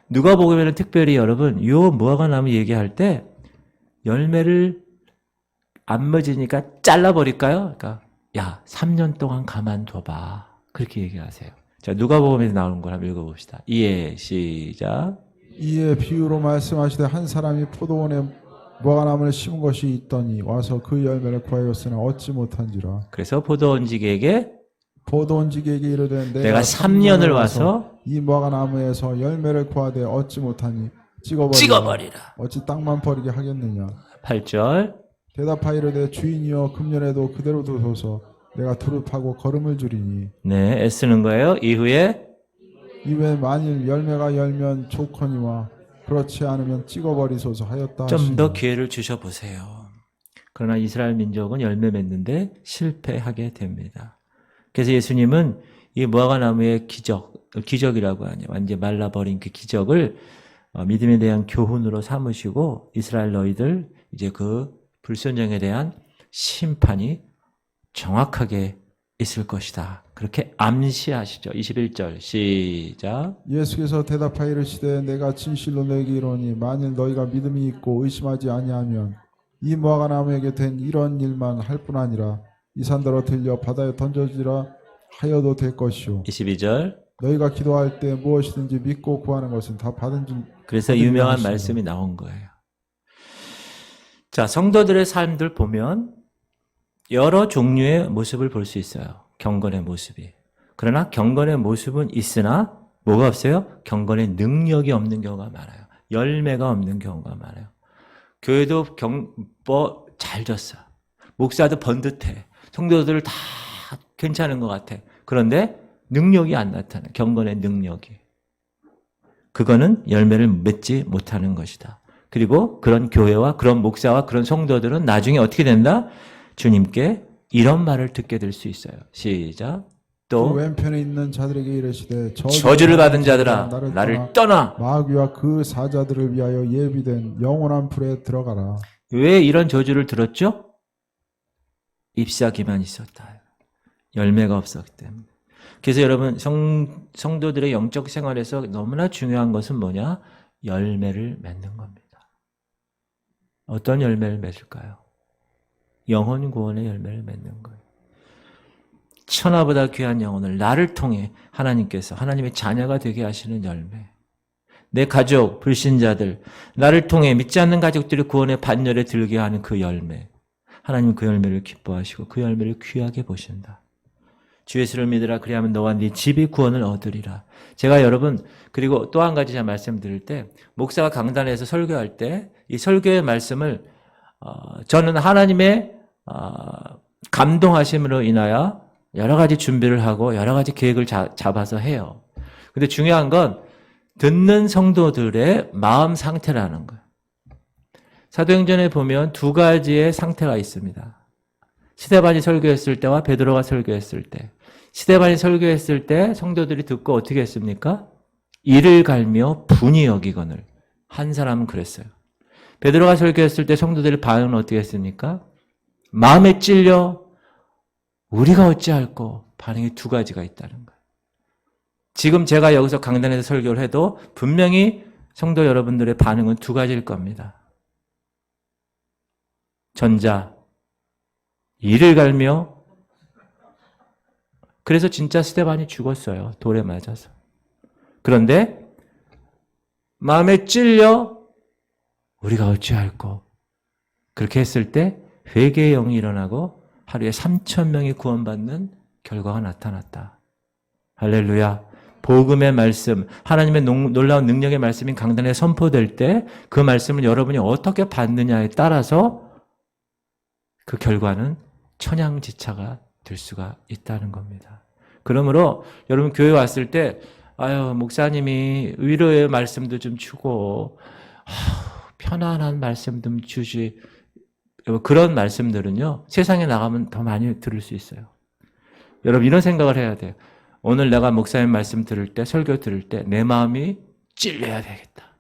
누가복음에는 특별히 여러분 이 무화과 나무 얘기할 때 열매를 안 맺으니까 잘라버릴까요? 그러니까 야 3년 동안 가만둬봐. 그렇게 얘기하세요. 자, 누가복음에서 나오는 걸 한번 읽어봅시다. 이에 시작. 이에 비유로 말씀하시되 한 사람이 포도원에 무화과 나무를 심은 것이 있더니 와서 그 열매를 구하였으나 얻지 못한지라. 그래서 포도원지기에게 이르되 내가 3년을 와서 이 무화과 나무에서 열매를 구하되 얻지 못하니 찍어버리라. 어찌 땅만 버리게 하겠느냐. 8절. 대답하여 이르되 주인이여 금년에도 그대로 두소서 내가 두릅하고 거름을 주리니. 네, 애쓰는 거예요. 이후에 만일 열매가 열면 좋거니와 그렇지 않으면 찍어버리소서 하였다 좀 더 하시니 기회를 주셔보세요. 그러나 이스라엘 민족은 열매 맺는데 실패하게 됩니다. 그래서 예수님은 이 무화과 나무의 기적이라고 하냐, 완전히 말라버린 그 기적을 믿음에 대한 교훈으로 삼으시고 이스라엘 너희들 이제 그 불순종에 대한 심판이 정확하게 있을 것이다. 그렇게 암시하시죠. 21절 시작. 예수께서 대답하여 이르시되 내가 진실로 너에게 이르노니 만일 너희가 믿음이 있고 의심하지 아니하면 이 무화과 나무에게 된 이런 일만 할 뿐 아니라 이 산더러 들려 바다에 던져지라 하여도 될 것이요 22절. 너희가 기도할 때 무엇이든지 믿고 구하는 것은 다 받은 줄 그래서 받으리라 유명한 하시니라. 말씀이 나온 거예요. 자, 성도들의 삶들 보면 여러 종류의 모습을 볼 수 있어요. 경건의 모습이. 그러나 경건의 모습은 있으나 뭐가 없어요? 경건의 능력이 없는 경우가 많아요. 열매가 없는 경우가 많아요. 교회도 잘 졌어. 목사도 번듯해. 성도들 다 괜찮은 것 같아. 그런데 능력이 안 나타나. 경건의 능력이. 그거는 열매를 맺지 못하는 것이다. 그리고 그런 교회와 그런 목사와 그런 성도들은 나중에 어떻게 된다? 주님께 이런 말을 듣게 될 수 있어요. 시작. 그 또 왼편에 있는 자들에게 이르시되 저주를 받은 자들아 나를 떠나. 마귀와 그 사자들을 위하여 예비된 영원한 불에 들어가라. 왜 이런 저주를 들었죠? 잎사귀만 있었다. 열매가 없었기 때문에. 그래서 여러분 성도들의 영적 생활에서 너무나 중요한 것은 뭐냐? 열매를 맺는 겁니다. 어떤 열매를 맺을까요? 영혼 구원의 열매를 맺는 거예요. 천하보다 귀한 영혼을 나를 통해 하나님께서 하나님의 자녀가 되게 하시는 열매. 내 가족, 불신자들, 나를 통해 믿지 않는 가족들이 구원의 반열에 들게 하는 그 열매. 하나님은 그 열매를 기뻐하시고 그 열매를 귀하게 보신다. 주 예수를 믿으라 그리하면 너와 네 집이 구원을 얻으리라. 제가 여러분 그리고 또 한 가지 제가 말씀드릴 때 목사가 강단에서 설교할 때 이 설교의 말씀을 저는 하나님의 감동하심으로 인하여 여러 가지 준비를 하고 여러 가지 계획을 잡아서 해요. 근데 중요한 건 듣는 성도들의 마음 상태라는 거예요. 사도행전에 보면 두 가지의 상태가 있습니다. 스데반이 설교했을 때와 베드로가 설교했을 때. 스데반이 설교했을 때 성도들이 듣고 어떻게 했습니까? 이를 갈며 분이 여기거늘. 한 사람은 그랬어요. 베드로가 설교했을 때 성도들의 반응은 어떻게 했습니까? 마음에 찔려 우리가 어찌할꼬 반응이 두 가지가 있다는 거예요. 지금 제가 여기서 강단에서 설교를 해도 분명히 성도 여러분들의 반응은 두 가지일 겁니다. 전자, 이를 갈며 그래서 진짜 스데반이 죽었어요. 돌에 맞아서. 그런데 마음에 찔려 우리가 어찌할꼬 그렇게 했을 때 회개의 영이 일어나고 하루에 3,000명이 구원받는 결과가 나타났다. 할렐루야. 복음의 말씀, 하나님의 놀라운 능력의 말씀인 강단에 선포될 때 그 말씀을 여러분이 어떻게 받느냐에 따라서 그 결과는 천양지차가 될 수가 있다는 겁니다. 그러므로 여러분 교회 왔을 때 아유 목사님이 위로의 말씀도 좀 주고 편안한 말씀 좀 주시 그런 말씀들은요 세상에 나가면 더 많이 들을 수 있어요. 여러분 이런 생각을 해야 돼요. 오늘 내가 목사님 말씀 들을 때 설교 들을 때 내 마음이 찔려야 되겠다.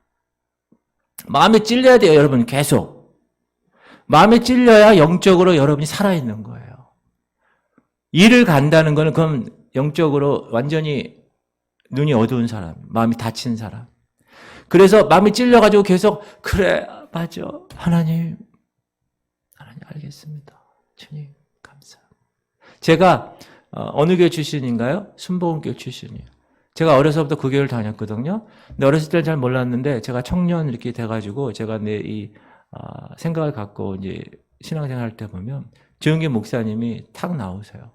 마음이 찔려야 돼요. 여러분 계속. 마음에 찔려야 영적으로 여러분이 살아있는 거예요. 일을 간다는 거는 그럼 영적으로 완전히 눈이 어두운 사람, 마음이 다친 사람. 그래서 마음이 찔려가지고 계속 그래 맞아 하나님 알겠습니다. 주님 감사합니다. 제가 어느 교회 출신인가요? 순복음교회 출신이에요. 제가 어려서부터 그 교회를 다녔거든요. 근데 어렸을 때는 잘 몰랐는데 제가 청년 이렇게 돼가지고 제가 내 이 생각을 갖고 이제 신앙생활 할 때 보면 조영기 목사님이 탁 나오세요.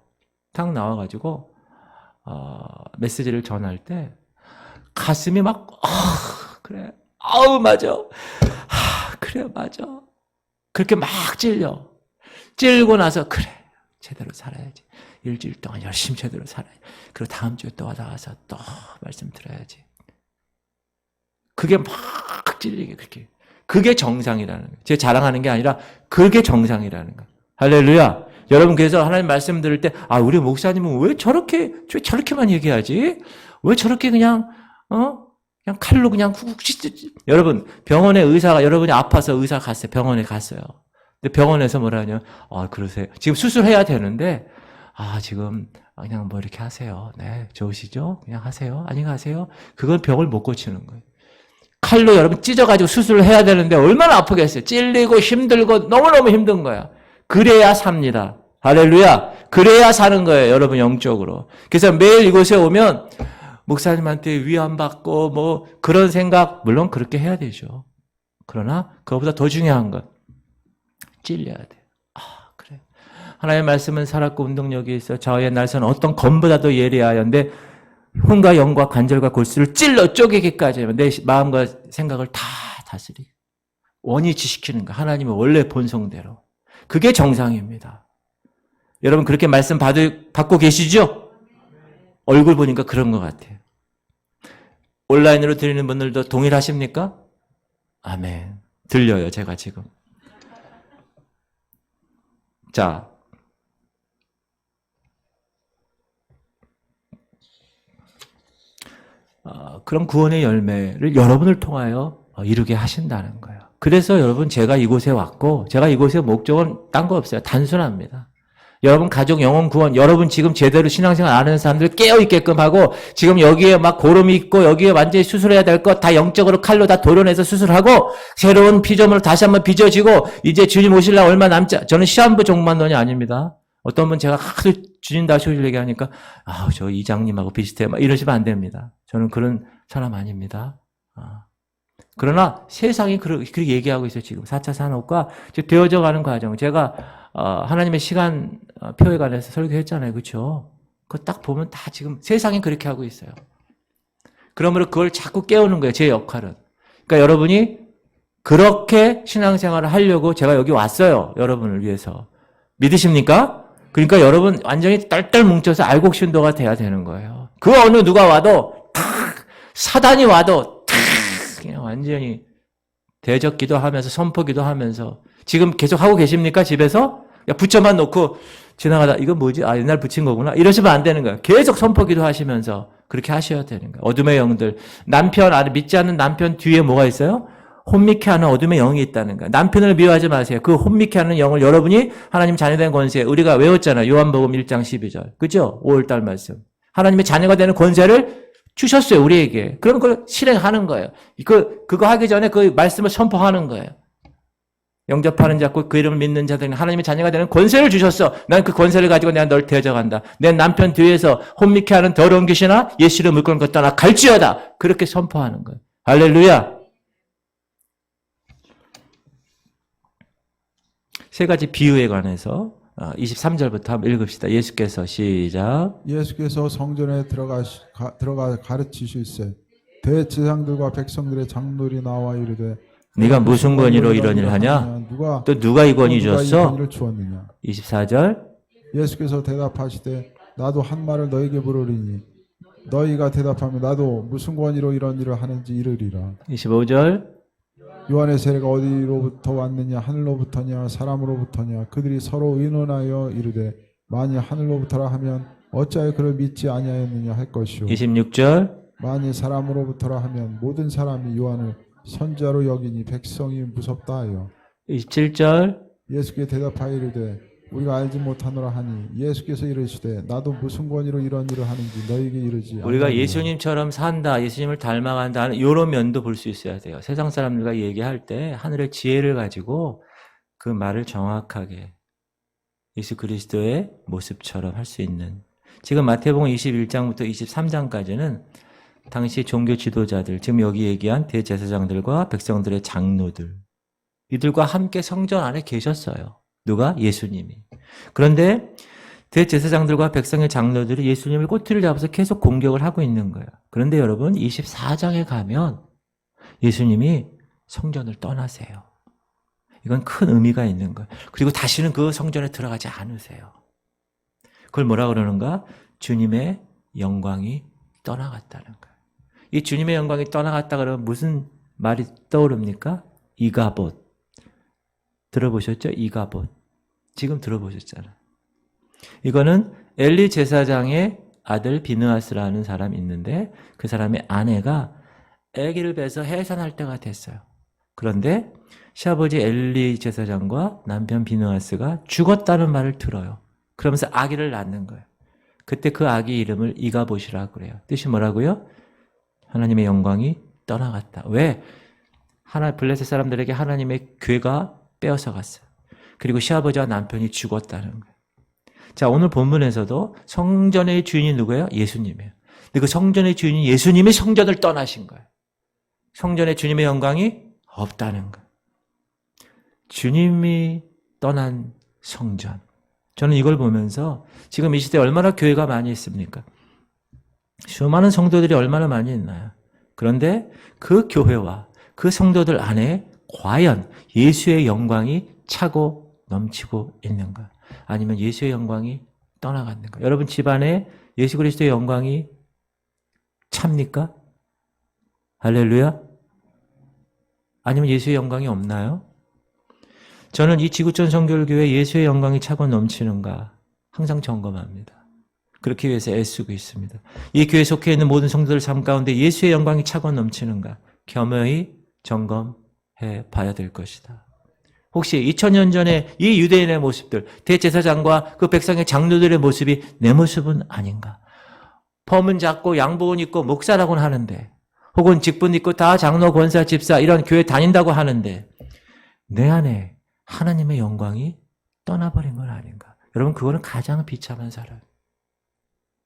탁 나와가지고 메시지를 전할 때 가슴이 막 그래 아우 맞아 그래 맞아 그렇게 막 찔고 나서 그래 제대로 살아야지 일주일 동안 열심히 제대로 살아야지 그리고 다음 주에 또 나가서 또 말씀 들어야지 그게 막 팍 찔리게 그렇게. 그게 정상이라는 거예요. 제가 자랑하는 게 아니라 그게 정상이라는 거예요. 할렐루야. 여러분 그래서 하나님 말씀 들을 때 우리 목사님은 왜 저렇게만 얘기하지? 왜 저렇게 그냥 칼로 그냥 훅훅 찢지? 여러분 병원에 의사가 여러분이 아파서 의사 갔어요. 병원에 갔어요. 근데 병원에서 뭐라 하냐? 그러세요. 지금 수술해야 되는데 지금 그냥 뭐 이렇게 하세요. 네, 좋으시죠? 그냥 하세요. 아니 하세요. 그건 병을 못 고치는 거예요. 칼로 여러분 찢어가지고 수술을 해야 되는데 얼마나 아프겠어요. 찔리고 힘들고 너무너무 힘든 거야. 그래야 삽니다. 할렐루야. 그래야 사는 거예요. 여러분 영적으로. 그래서 매일 이곳에 오면 목사님한테 위안받고 뭐 그런 생각 물론 그렇게 해야 되죠. 그러나 그것보다 더 중요한 건 찔려야 돼. 그래. 하나님의 말씀은 살았고 운동력이 있어 좌우의 날선 어떤 검보다도 예리하였는데 혼과 영과 관절과 골수를 찔러 쪼개기까지 하면 내 마음과 생각을 다 다스리고 원위치시키는 거. 하나님의 원래 본성대로. 그게 정상입니다. 여러분 그렇게 말씀 받고 계시죠? 얼굴 보니까 그런 것 같아요. 온라인으로 드리는 분들도 동일하십니까? 아멘. 들려요, 제가 지금. 자. 그런 구원의 열매를 여러분을 통하여 이루게 하신다는 거예요. 그래서 여러분 제가 이곳에 왔고 제가 이곳의 목적은 딴 거 없어요. 단순합니다. 여러분 가족 영혼 구원, 여러분 지금 제대로 신앙생활 안 하는 사람들 깨어있게끔 하고 지금 여기에 막 고름이 있고 여기에 완전히 수술해야 될 것 다 영적으로 칼로 다 도려내서 수술하고 새로운 피조물을 다시 한번 빚어지고 이제 주님 오실라 얼마 남지 저는 시한부 종만론이 아닙니다. 어떤 분 제가 하도 주님 다시 오실 얘기하니까 저 이장님하고 비슷해 막 이러시면 안 됩니다. 저는 그런 사람 아닙니다. 그러나 세상이 그렇게 얘기하고 있어요. 지금 4차 산업과 되어져 가는 과정. 제가 하나님의 시간 표에 관해서 설교했잖아요. 그렇죠? 그거 딱 보면 다 지금 세상이 그렇게 하고 있어요. 그러므로 그걸 자꾸 깨우는 거예요. 제 역할은. 그러니까 여러분이 그렇게 신앙생활을 하려고 제가 여기 왔어요. 여러분을 위해서. 믿으십니까? 그러니까 여러분 완전히 딸딸 뭉쳐서 알곡신도가 돼야 되는 거예요. 그 어느 누가 와도 탁 사단이 와도 탁 그냥 완전히 대적 기도하면서 선포 기도하면서 지금 계속 하고 계십니까? 집에서? 붙여만 놓고 지나가다 이거 뭐지? 옛날 붙인 거구나. 이러시면 안 되는 거예요. 계속 선포 기도하시면서 그렇게 하셔야 되는 거예요. 어둠의 영들. 남편 안에 믿지 않는 남편 뒤에 뭐가 있어요? 혼미케 하는 어둠의 영이 있다는 거예요. 남편을 미워하지 마세요. 그 혼미케 하는 영을 여러분이 하나님 자녀된 권세 우리가 외웠잖아요. 요한복음 1장 12절. 그죠? 5월달 말씀. 하나님의 자녀가 되는 권세를 주셨어요. 우리에게. 그럼 그걸 실행하는 거예요. 그거 하기 전에 그 말씀을 선포하는 거예요. 영접하는 자고 그 이름을 믿는 자들은 하나님의 자녀가 되는 권세를 주셨어. 난 그 권세를 가지고 내가 널 대적한다. 내 남편 뒤에서 혼미케 하는 더러운 귀신아 예수를 물건 걷다 나 갈지어다. 그렇게 선포하는 거예요. 할렐루야. 세 가지 비유에 관해서 23절부터 한번 읽읍시다. 예수께서 시작. 예수께서 성전에 들어가 가르치실세 대제사장들과 백성들의 장로들이 나와 이르되 네가 무슨 권위로 이런 일을 하냐? 또 누가 이 권위 줬어? 24절. 예수께서 대답하시되 나도 한 말을 너에게 물으리니 너희가 대답하면 나도 무슨 권위로 이런 일을 하는지 이르리라. 25절. 요한의 세례가 어디로부터 왔느냐 하늘로부터냐 사람으로부터냐 그들이 서로 의논하여 이르되 만일 하늘로부터라 하면 어찌하여 그를 믿지 아니하였느냐 할 것이요 26절. 만일 사람으로부터라 하면 모든 사람이 요한을 선자로 여기니 백성이 무섭다 하여 27절. 예수께 대답하여 이르되 우리가 알지 못하노라 하니 예수께서 이르시되 나도 무슨 권위로 이런 일을 하는지 너희에게 이르지 우리가 아니하노라. 예수님처럼 산다, 예수님을 닮아간다 하는 이런 면도 볼 수 있어야 돼요. 세상 사람들과 얘기할 때 하늘의 지혜를 가지고 그 말을 정확하게 예수 그리스도의 모습처럼 할 수 있는. 지금 마태복음 21장부터 23장까지는 당시 종교 지도자들, 지금 여기 얘기한 대제사장들과 백성들의 장로들, 이들과 함께 성전 안에 계셨어요. 누가? 예수님이. 그런데 대제사장들과 백성의 장로들이 예수님을 꼬투리를 잡아서 계속 공격을 하고 있는 거예요. 그런데 여러분 24장에 가면 예수님이 성전을 떠나세요. 이건 큰 의미가 있는 거예요. 그리고 다시는 그 성전에 들어가지 않으세요. 그걸 뭐라 그러는가? 주님의 영광이 떠나갔다는 거예요. 이 주님의 영광이 떠나갔다 그러면 무슨 말이 떠오릅니까? 이가봇. 들어보셨죠? 이가봇. 지금 들어보셨잖아요. 이거는 엘리 제사장의 아들 비느하스라는 사람이 있는데 그 사람의 아내가 아기를 배서 해산할 때가 됐어요. 그런데 시아버지 엘리 제사장과 남편 비느하스가 죽었다는 말을 들어요. 그러면서 아기를 낳는 거예요. 그때 그 아기 이름을 이가봇이라고 그래요. 뜻이 뭐라고요? 하나님의 영광이 떠나갔다. 왜? 블레셋 사람들에게 하나님의 괴가 빼앗아 갔어요. 그리고 시아버지와 남편이 죽었다는 거예요. 자, 오늘 본문에서도 성전의 주인이 누구예요? 예수님이에요. 근데 그 성전의 주인이 예수님이 성전을 떠나신 거예요. 성전의 주님의 영광이 없다는 거예요. 주님이 떠난 성전. 저는 이걸 보면서 지금 이 시대에 얼마나 교회가 많이 있습니까? 수많은 성도들이 얼마나 많이 있나요? 그런데 그 교회와 그 성도들 안에 과연 예수의 영광이 차고 넘치고 있는가? 아니면 예수의 영광이 떠나갔는가? 여러분 집안에 예수 그리스도의 영광이 찹니까? 할렐루야? 아니면 예수의 영광이 없나요? 저는 이 지구촌 성결교회 예수의 영광이 차고 넘치는가 항상 점검합니다. 그렇게 위해서 애쓰고 있습니다. 이 교회에 속해 있는 모든 성도들 삶 가운데 예수의 영광이 차고 넘치는가 겸허히 점검해 봐야 될 것이다. 혹시 2000년 전에 이 유대인의 모습들, 대제사장과 그 백성의 장로들의 모습이 내 모습은 아닌가? 범은 작고 양복은 입고 목사라고는 하는데 혹은 직분 있고 다 장로, 권사, 집사 이런 교회 다닌다고 하는데 내 안에 하나님의 영광이 떠나버린 건 아닌가? 여러분 그거는 가장 비참한 사람.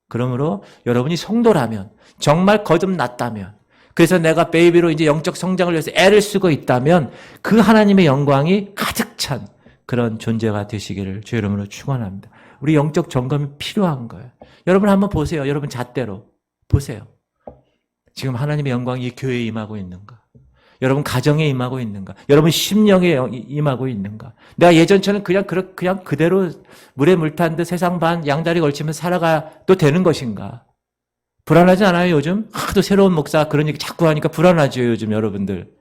그러므로 여러분이 성도라면 정말 거듭났다면 그래서 내가 베이비로 이제 영적 성장을 위해서 애를 쓰고 있다면 그 하나님의 영광이 가득 찬 그런 존재가 되시기를 주 이름으로 축원합니다. 우리 영적 점검이 필요한 거예요. 여러분 한번 보세요. 여러분 잣대로 보세요. 지금 하나님의 영광이 이 교회에 임하고 있는가? 여러분 가정에 임하고 있는가? 여러분 심령에 임하고 있는가? 내가 예전처럼 그냥 그대로 물에 물 탄 듯 세상 반 양다리 걸치면서 살아가도 되는 것인가? 불안하지 않아요, 요즘? 하도 새로운 목사 그런 얘기 자꾸 하니까 불안하죠, 요즘 여러분들.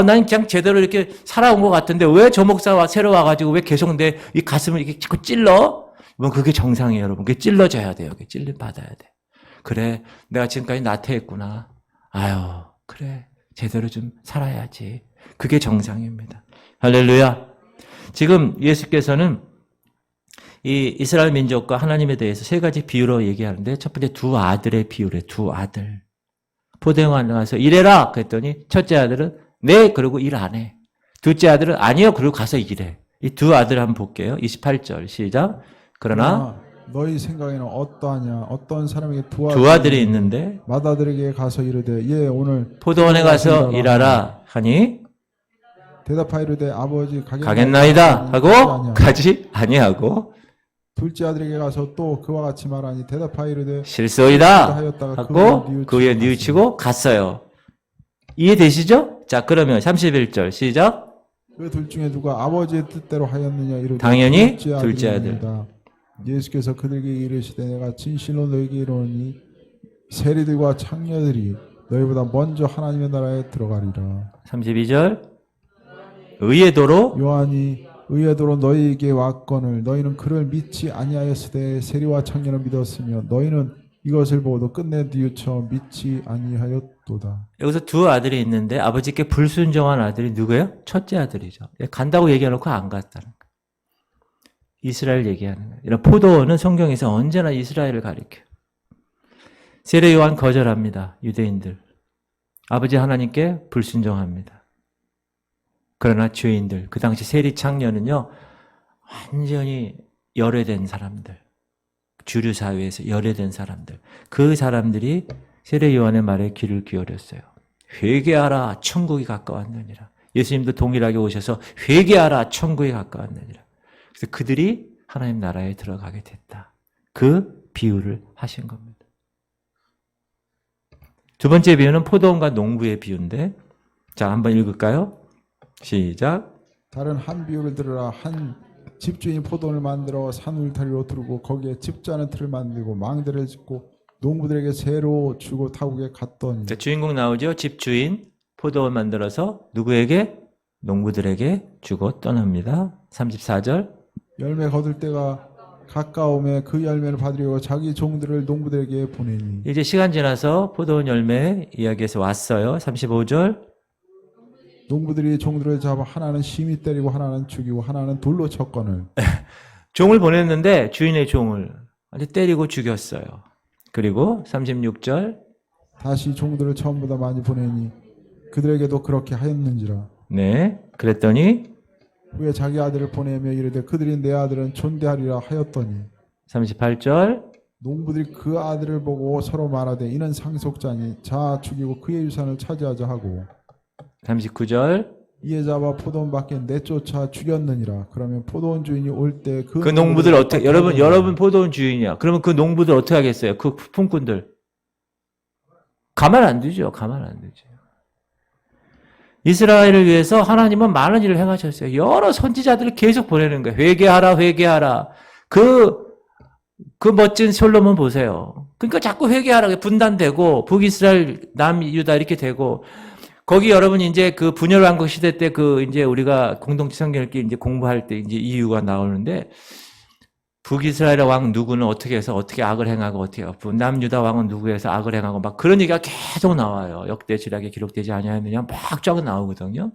난 그냥 제대로 이렇게 살아온 것 같은데 왜 저 목사가 새로 와가지고 왜 계속 내 이 가슴을 이렇게 자꾸 찔러? 뭐 그게 정상이에요, 여러분. 그게 찔러져야 돼요. 그게 찔림 받아야 돼. 그래, 내가 지금까지 나태했구나. 아유, 그래. 제대로 좀 살아야지. 그게 정상입니다. 할렐루야. 지금 예수께서는 이 이스라엘 민족과 하나님에 대해서 세 가지 비유로 얘기하는데 첫 번째 두 아들의 비유래. 두 아들. 포도원 가서 일해라 그랬더니 첫째 아들은 네 그러고 일 안 해. 둘째 아들은 아니요 그러고 가서 일해. 이 두 아들 한번 볼게요. 28절 시작. 그러나 너희 생각에는 어떠하냐? 어떤 사람에게 두 아들이 있는데 맏아들에게 가서 이르되 예 오늘 포도원에 가서 일하라 하니 대답하이르되 아버지 가겠나이다 하고 가지 아니하고 둘째 아들에게 가서 또 그와 같이 말하니 대답하이르되 실소이다 하고 그에 뉘우치고 갔어요. 이해되시죠? 자 그러면 31절 시작. 그 둘 중에 누가 아버지의 뜻대로 하였느냐 이르되 당연히 둘째 아들. 예수께서 그들에게 이르시되 내가 진실로 너희에게 이르노니 세리들과 창녀들이 너희보다 먼저 하나님의 나라에 들어가리라. 32절 의의 도로 요한이 의의 도로 너희에게 왔거늘 너희는 그를 믿지 아니하였으되 세리와 창녀는 믿었으며 너희는 이것을 보고도 끝내 뉘우쳐 믿지 아니하였도다. 여기서 두 아들이 있는데 아버지께 불순종한 아들이 누구예요? 첫째 아들이죠. 간다고 얘기해놓고 안 갔다는 거예요. 이스라엘 얘기하는 거예요. 이런 포도원은 성경에서 언제나 이스라엘을 가리켜요. 세례 요한 거절합니다. 유대인들. 아버지 하나님께 불순종합니다. 그러나 죄인들, 그 당시 세리 창녀는요, 완전히 열애된 사람들, 주류 사회에서 열애된 사람들, 그 사람들이 세례 요한의 말에 귀를 기울였어요. 회개하라, 천국이 가까웠느니라. 예수님도 동일하게 오셔서 회개하라, 천국이 가까웠느니라. 그래서 그들이 하나님 나라에 들어가게 됐다. 그 비유를 하신 겁니다. 두 번째 비유는 포도원과 농부의 비유인데, 자, 한번 읽을까요? 시작. 다른 한 비유를 들으라. 한 집주인이 포도원을 만들어 산 울타리로 두르고 거기에 집자는 틀을 만들고 망대를 짓고 농부들에게 새로 주고 타국에 갔더니. 자, 주인공 나오죠? 집주인. 포도원 만들어서 누구에게? 농부들에게 주고 떠납니다. 34절. 열매 거둘 때가 가까움에 그 열매를 받으려고 자기 종들을 농부들에게 보내니 이제 시간 지나서 포도원 열매 이야기에서 왔어요. 35절. 농부들이 종들을 잡아 하나는 심히 때리고 하나는 죽이고 하나는 돌로 쳤거늘 종을 보냈는데 주인의 종을 아주 때리고 죽였어요. 그리고 36절. 다시 종들을 처음보다 많이 보내니 그들에게도 그렇게 하였는지라. 네. 그랬더니 후에 자기 아들을 보내며 이르되 그들이 내 아들은 존대하리라 하였더니 38절. 농부들이 그 아들을 보고 서로 말하되 이는 상속자니 자 죽이고 그의 유산을 차지하자 하고 39절. 이에 잡아 포도원 밖에 내쫓아 죽였느니라. 그러면 포도원 주인이 올 때 그 농부들 어떻게, 여러분 포도원 주인이야. 그러면 그 농부들 어떻게 하겠어요? 그 품꾼들. 가만 안 두죠. 가만 안 두죠. 이스라엘을 위해서 하나님은 많은 일을 행하셨어요. 여러 선지자들을 계속 보내는 거예요. 회개하라, 회개하라. 그 멋진 솔로몬 보세요. 그러니까 자꾸 회개하라. 분단되고, 북이스라엘, 남유다 이렇게 되고, 거기 여러분 이제 그 분열왕국 시대 때 이제 우리가 공동체 성경 읽기 이제 공부할 때 이제 이유가 나오는데, 북이스라엘 왕 누구는 어떻게 해서 어떻게 악을 행하고 어떻게 하고 남유다 왕은 누구에서 악을 행하고 막 그런 얘기가 계속 나와요. 역대 지략에 기록되지 아니하느냐 막 쫙 나오거든요.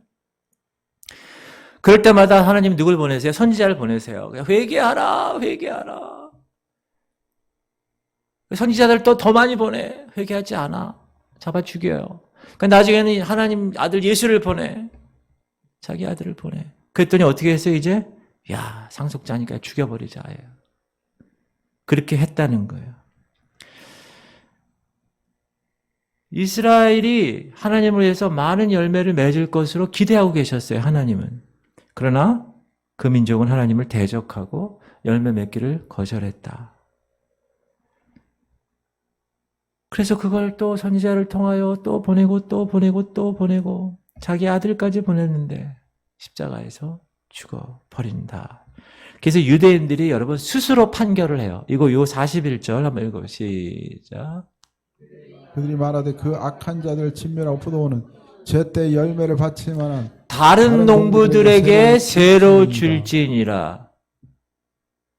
그럴 때마다 하나님 누굴 보내세요? 선지자를 보내세요. 회개하라, 회개하라. 선지자들 또 더 많이 보내. 회개하지 않아. 잡아 죽여요. 그러니까 나중에는 하나님 아들 예수를 보내. 자기 아들을 보내. 그랬더니 어떻게 했어요 이제? 야, 상속자니까 죽여버리자. 그렇게 했다는 거예요. 이스라엘이 하나님을 위해서 많은 열매를 맺을 것으로 기대하고 계셨어요. 하나님은. 그러나 그 민족은 하나님을 대적하고 열매 맺기를 거절했다. 그래서 그걸 또 선지자를 통하여 또 보내고 또 보내고 또 보내고 자기 아들까지 보냈는데 십자가에서 죽어버린다. 그래서 유대인들이 여러분 스스로 판결을 해요. 이거 요 41절 한번 읽어 시작. 그들이 말하되 그 악한 자들 진멸하고 포도원은 제때 열매를 받칠 만한 다른 농부들에게 새로 줄지니라.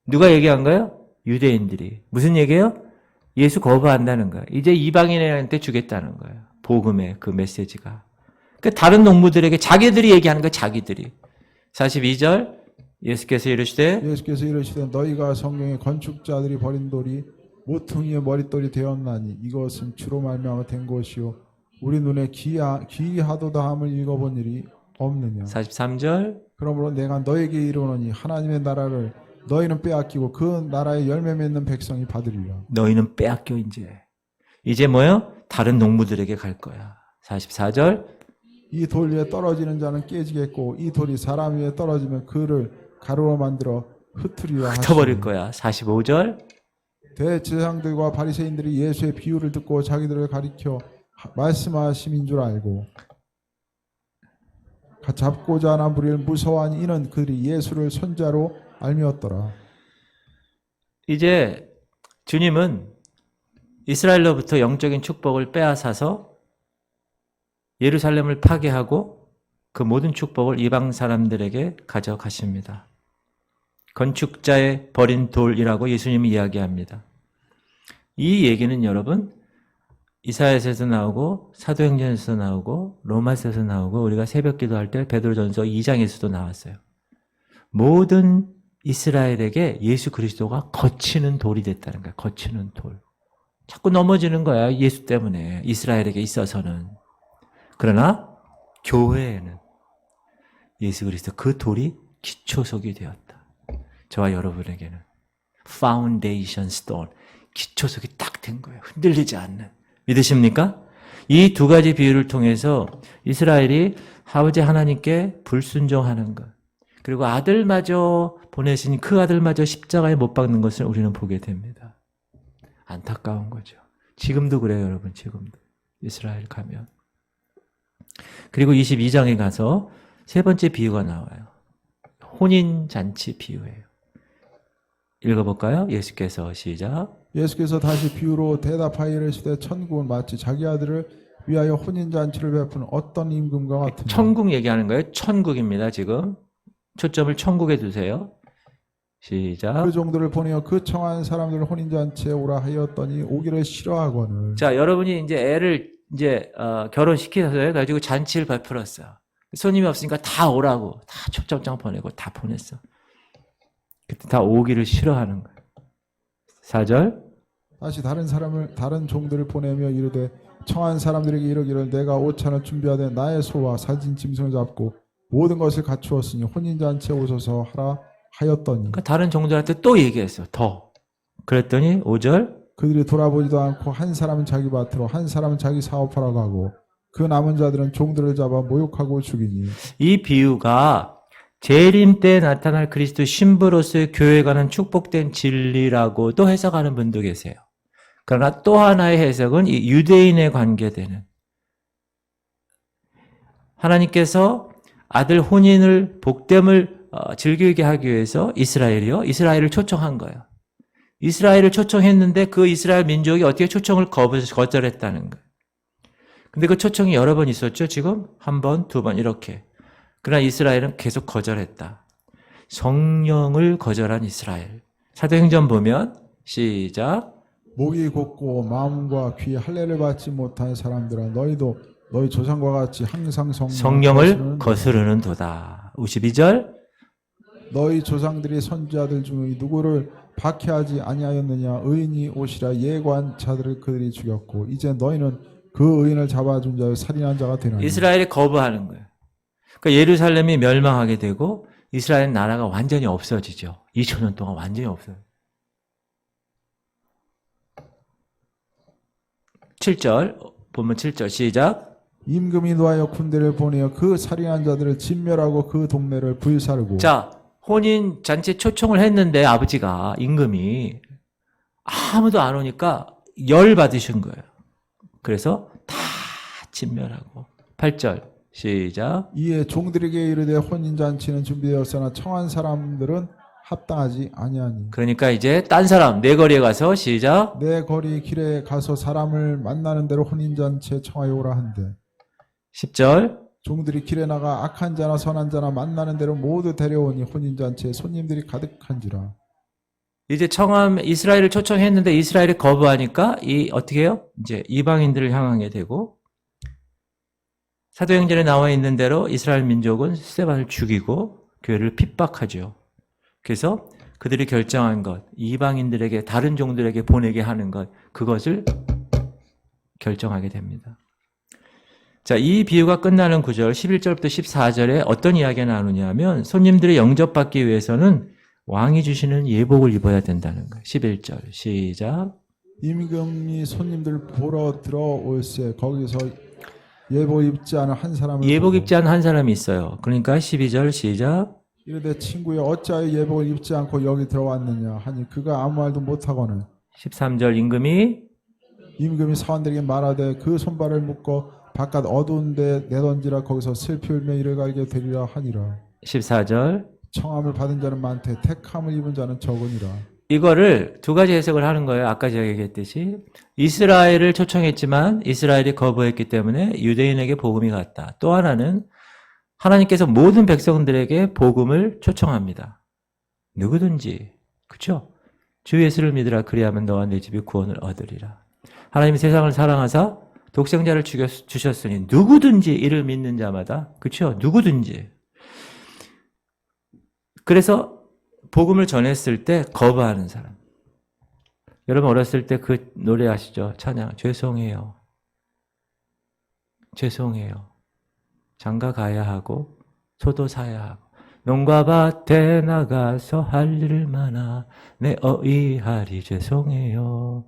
누가 얘기한 거예요? 유대인들이. 무슨 얘기예요? 예수 거부한다는 거예요. 이제 이방인한테 주겠다는 거예요. 복음의 그 메시지가. 그 다른 농부들에게 자기들이 얘기하는 거예요. 자기들이. 42절 예수께서 이르시되 너희가 성경에 건축자들이 버린 돌이 모퉁이의 머릿돌이 되었나니 이것은 주로 말미암아 된 것이요 우리 눈에 기이하도다 함을 읽어본 일이 없느냐. 43절 그러므로 내가 너에게 이르노니 하나님의 나라를 너희는 빼앗기고 그 나라의 열매 맺는 백성이 받으리라. 너희는 빼앗겨 이제 뭐요? 다른 농부들에게 갈 거야. 44절 이 돌 위에 떨어지는 자는 깨지겠고 이 돌이 사람 위에 떨어지면 그를 가루로 만들어 흩으리라 하시니 흩어버릴 거야. 45절 대제사장들과 바리새인들이 예수의 비유를 듣고 자기들을 가리켜 말씀하심인 줄 알고 잡고자 하나 무리를 무서워하니 이는 그들이 예수를 선자로 알미었더라. 이제 주님은 이스라엘로부터 영적인 축복을 빼앗아서 예루살렘을 파괴하고 그 모든 축복을 이방 사람들에게 가져가십니다. 건축자의 버린 돌이라고 예수님이 이야기합니다. 이 얘기는 여러분 이사야서에서 나오고 사도행전에서 나오고 로마서에서 나오고 우리가 새벽 기도할 때 베드로전서 2장에서도 나왔어요. 모든 이스라엘에게 예수 그리스도가 거치는 돌이 됐다는 거야. 거치는 돌. 자꾸 넘어지는 거야. 예수 때문에 이스라엘에게 있어서는. 그러나 교회에는 예수 그리스도 그 돌이 기초석이 되었다. 저와 여러분에게는 foundation stone, 기초석이 딱 된 거예요. 흔들리지 않는. 믿으십니까? 이 두 가지 비유를 통해서 이스라엘이 아버지 하나님께 불순종하는 것, 그리고 아들마저 보내신 그 아들마저 십자가에 못 박는 것을 우리는 보게 됩니다. 안타까운 거죠. 지금도 그래요, 여러분. 지금도. 이스라엘 가면. 그리고 22장에 가서 세 번째 비유가 나와요. 혼인잔치 비유예요. 읽어볼까요? 예수께서 시작. 예수께서 다시 비유로 대답하여 이르시되 천국은 마치 자기 아들을 위하여 혼인잔치를 베푸는 어떤 임금과 같으냐. 천국 얘기하는 거예요. 천국입니다. 지금 초점을 천국에 두세요. 시작. 그 종들을 보내어 그 청한 사람들을 혼인잔치에 오라 하였더니 오기를 싫어하거늘. 자, 여러분이 이제 애를 이제 결혼시켜서 가지고 잔치를 베풀었어요. 손님이 없으니까 다 오라고 다 초점장 보내고 다 보냈어. 그때 다 오기를 싫어하는 거예요. 4절. 다시 다른 종들을 보내며 이르되 청한 사람들에게 이르기를 내가 오찬을 준비하되 나의 소와 사진 짐승을 잡고 모든 것을 갖추었으니 혼인잔치에 오소서 하라 하였더니. 그러니까 다른 종들한테 또 얘기했어. 더. 그랬더니 5절. 그들이 돌아보지도 않고 한 사람은 자기 밭으로 한 사람은 자기 사업하러 가고 그 남은 자들은 종들을 잡아 모욕하고 죽이니. 이 비유가 재림 때 나타날 그리스도 신부로서의 교회에 관한 축복된 진리라고도 해석하는 분도 계세요. 그러나 또 하나의 해석은 이 유대인에 관계되는, 하나님께서 아들 혼인을 복됨을 즐기게 하기 위해서 이스라엘을 초청한 거예요. 이스라엘을 초청했는데 그 이스라엘 민족이 어떻게 초청을 거절했다는 거예요. 근데 그 초청이 여러 번 있었죠. 지금 한 번, 두 번 이렇게. 그러나 이스라엘은 계속 거절했다. 성령을 거절한 이스라엘. 사도행전 보면 시작. 목이 곧고 마음과 귀 할례를 받지 못한 사람들아 너희도 너희 조상과 같이 항상 성령을 거스르는 도다. 52절. 너희 조상들이 선지자들 중에 누구를 박해하지 아니하였느냐. 의인이 오시라 예고한 자들을 그들이 죽였고 이제 너희는 그 의인을 잡아준 자여 살인한 자가 되나니. 이스라엘이 거부하는 거예요. 그러니까 예루살렘이 멸망하게 되고 이스라엘 나라가 완전히 없어지죠. 2000년 동안 완전히 없어요. 7절 보면 7절 시작. 임금이 노하여 군대를 보내어 그 살인한 자들을 진멸하고 그 동네를 불사르고. 자, 혼인 잔치 초청을 했는데 아버지가 임금이 아무도 안 오니까 열 받으신 거예요. 그래서 다 진멸하고. 8절 시작. 이에 종들에게 이르되 혼인잔치는 준비되었으나 청한 사람들은 합당하지 아니하니. 그러니까 이제 딴 사람 내 거리에 가서 시작. 내 거리 길에 가서 사람을 만나는 대로 혼인잔치에 청하여 오라 한대. 10절. 종들이 길에 나가 악한 자나 선한 자나 만나는 대로 모두 데려오니 혼인잔치에 손님들이 가득한지라. 이제 이스라엘을 초청했는데 이스라엘이 거부하니까 어떻게 해요? 이제 이방인들을 향하게 되고, 사도행전에 나와 있는 대로 이스라엘 민족은 스데반을 죽이고 교회를 핍박하죠. 그래서 그들이 결정한 것, 이방인들에게 다른 종들에게 보내게 하는 것, 그것을 결정하게 됩니다. 자, 이 비유가 끝나는 9절 11절부터 14절에 어떤 이야기가 나누냐면 손님들이 영접받기 위해서는 왕이 주시는 예복을 입어야 된다는 거예요. 11절 시작. 임금이 손님들 보러 들어올세 거기서 예복 입지 않은 한 사람을 예복 입지 않은 한 사람이 있어요. 그러니까 12절 시작. 이르되 친구여 어찌하여 예복을 입지 않고 여기 들어왔느냐 하니 그가 아무 말도 못하거늘. 13절 임금이 사원들에게 말하되 그 손발을 묶어 바깥 어두운 데 내던지라 거기서 슬피 울며 이를 갈게 되리라 하니라. 14절 청함을 받은 자는 많되 택함을 입은 자는 적으니라. 이거를 두 가지 해석을 하는 거예요. 아까 제가 얘기했듯이 이스라엘을 초청했지만 이스라엘이 거부했기 때문에 유대인에게 복음이 갔다. 또 하나는 하나님께서 모든 백성들에게 복음을 초청합니다. 누구든지, 그렇죠? 주 예수를 믿으라 그리하면 너와 내 집이 구원을 얻으리라. 하나님이 세상을 사랑하사 독생자를 주셨으니 누구든지 이를 믿는 자마다, 그렇죠? 누구든지. 그래서 복음을 전했을 때 거부하는 사람. 여러분 어렸을 때 그 노래 아시죠? 찬양. 죄송해요. 장가 가야 하고 소도 사야 하고 농가 밭에 나가서 할 일 많아 내 어이하리 죄송해요.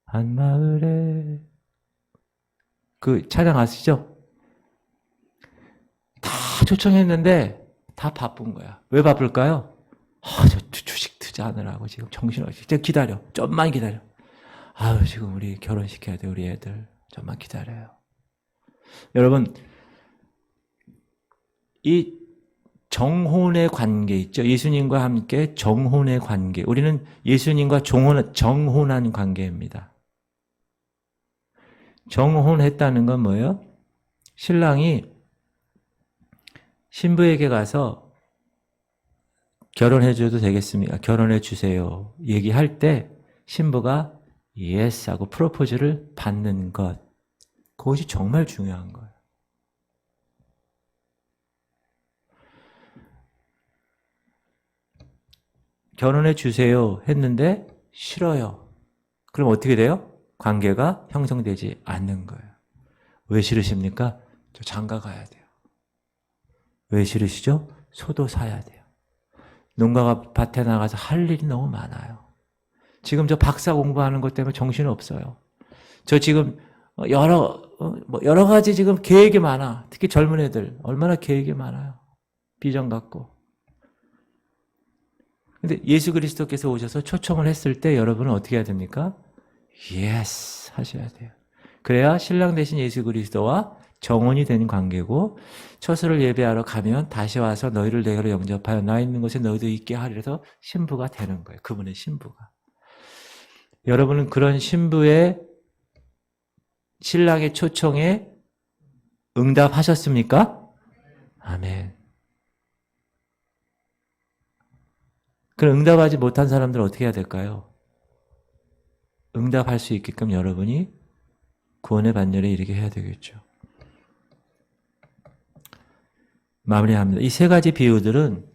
한 마을에 그 찬양 아시죠? 다 초청했는데 다 바쁜 거야. 왜 바쁠까요? 저 주식 투자하느라고 지금 정신없이. 기다려. 좀만 기다려. 지금 우리 결혼시켜야 돼, 우리 애들. 좀만 기다려요. 여러분, 이 정혼의 관계 있죠? 예수님과 함께 정혼의 관계. 우리는 예수님과 정혼한 관계입니다. 정혼했다는 건 뭐예요? 신랑이 신부에게 가서 결혼해줘도 되겠습니까? 결혼해 주세요. 얘기할 때 신부가 yes 하고 프로포즈를 받는 것. 그것이 정말 중요한 거예요. 결혼해 주세요 했는데 싫어요. 그럼 어떻게 돼요? 관계가 형성되지 않는 거예요. 왜 싫으십니까? 저 장가 가야 돼요. 왜 싫으시죠? 소도 사야 돼요. 농가 밭에 나가서 할 일이 너무 많아요. 지금 저 박사 공부하는 것 때문에 정신 없어요. 저 지금 여러 가지 지금 계획이 많아. 특히 젊은 애들 얼마나 계획이 많아요. 비전 갖고. 근데 예수 그리스도께서 오셔서 초청을 했을 때 여러분은 어떻게 해야 됩니까? 예스 하셔야 돼요. 그래야 신랑 대신 예수 그리스도와 정혼이 된 관계고 처소를 예배하러 가면 다시 와서 너희를 내게로 영접하여 나 있는 곳에 너희도 있게 하리라서 신부가 되는 거예요. 그분의 신부가. 여러분은 그런 신부의 신랑의 초청에 응답하셨습니까? 아멘. 그럼 응답하지 못한 사람들은 어떻게 해야 될까요? 응답할 수 있게끔 여러분이 구원의 반열에 이르게 해야 되겠죠. 마무리합니다. 이 세 가지 비유들은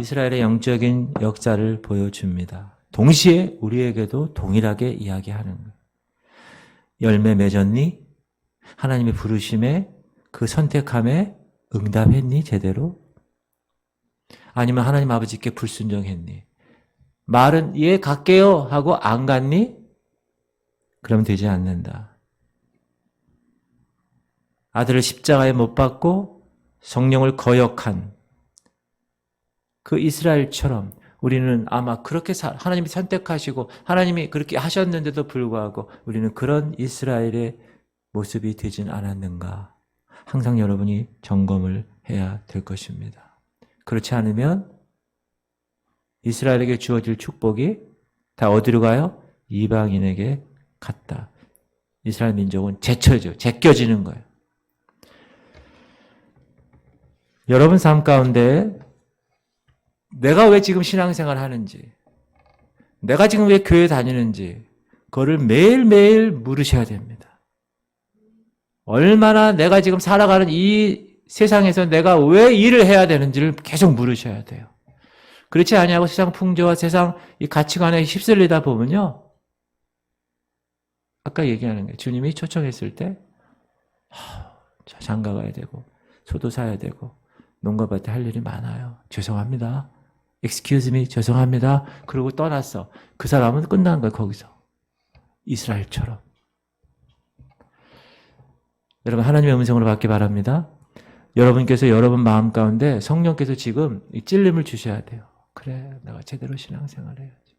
이스라엘의 영적인 역사를 보여줍니다. 동시에 우리에게도 동일하게 이야기하는 거예요. 열매 맺었니? 하나님의 부르심에 그 선택함에 응답했니? 제대로? 아니면 하나님 아버지께 불순종했니? 말은 예 갈게요 하고 안 갔니? 그럼 되지 않는다. 아들을 십자가에 못 박고 성령을 거역한 그 이스라엘처럼 우리는 아마 그렇게 하나님이 선택하시고 하나님이 그렇게 하셨는데도 불구하고 우리는 그런 이스라엘의 모습이 되진 않았는가. 항상 여러분이 점검을 해야 될 것입니다. 그렇지 않으면 이스라엘에게 주어질 축복이 다 어디로 가요? 이방인에게 갔다. 이스라엘 민족은 제껴지는 거예요. 여러분 삶 가운데 내가 왜 지금 신앙생활을 하는지, 내가 지금 왜 교회 다니는지 그거를 매일매일 물으셔야 됩니다. 얼마나 내가 지금 살아가는 이 세상에서 내가 왜 일을 해야 되는지를 계속 물으셔야 돼요. 그렇지 아니하고 세상 풍조와 세상 이 가치관에 휩쓸리다 보면요. 아까 얘기하는 거예요. 주님이 초청했을 때 장가 가야 되고 소도 사야 되고 농가밭에 할 일이 많아요. 죄송합니다. Excuse me, 죄송합니다. 그러고 떠났어. 그 사람은 끝난 거예요. 거기서. 이스라엘처럼. 여러분 하나님의 음성으로 받기 바랍니다. 여러분께서 여러분 마음 가운데 성령께서 지금 이 찔림을 주셔야 돼요. 그래, 내가 제대로 신앙생활 해야지.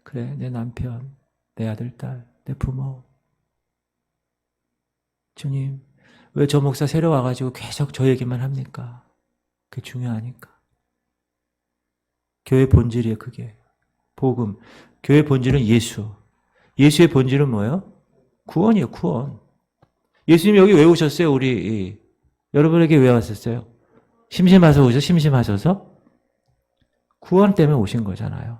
그래, 내 남편, 내 아들, 딸, 내 부모. 주님, 왜 저 목사 새로 와가지고 계속 저 얘기만 합니까? 그게 중요하니까. 교회 본질이에요, 그게. 복음. 교회 본질은 예수. 예수의 본질은 뭐예요? 구원이에요, 구원. 예수님 여기 왜 오셨어요? 여러분에게 왜 왔었어요? 심심하셔서? 구원 때문에 오신 거잖아요.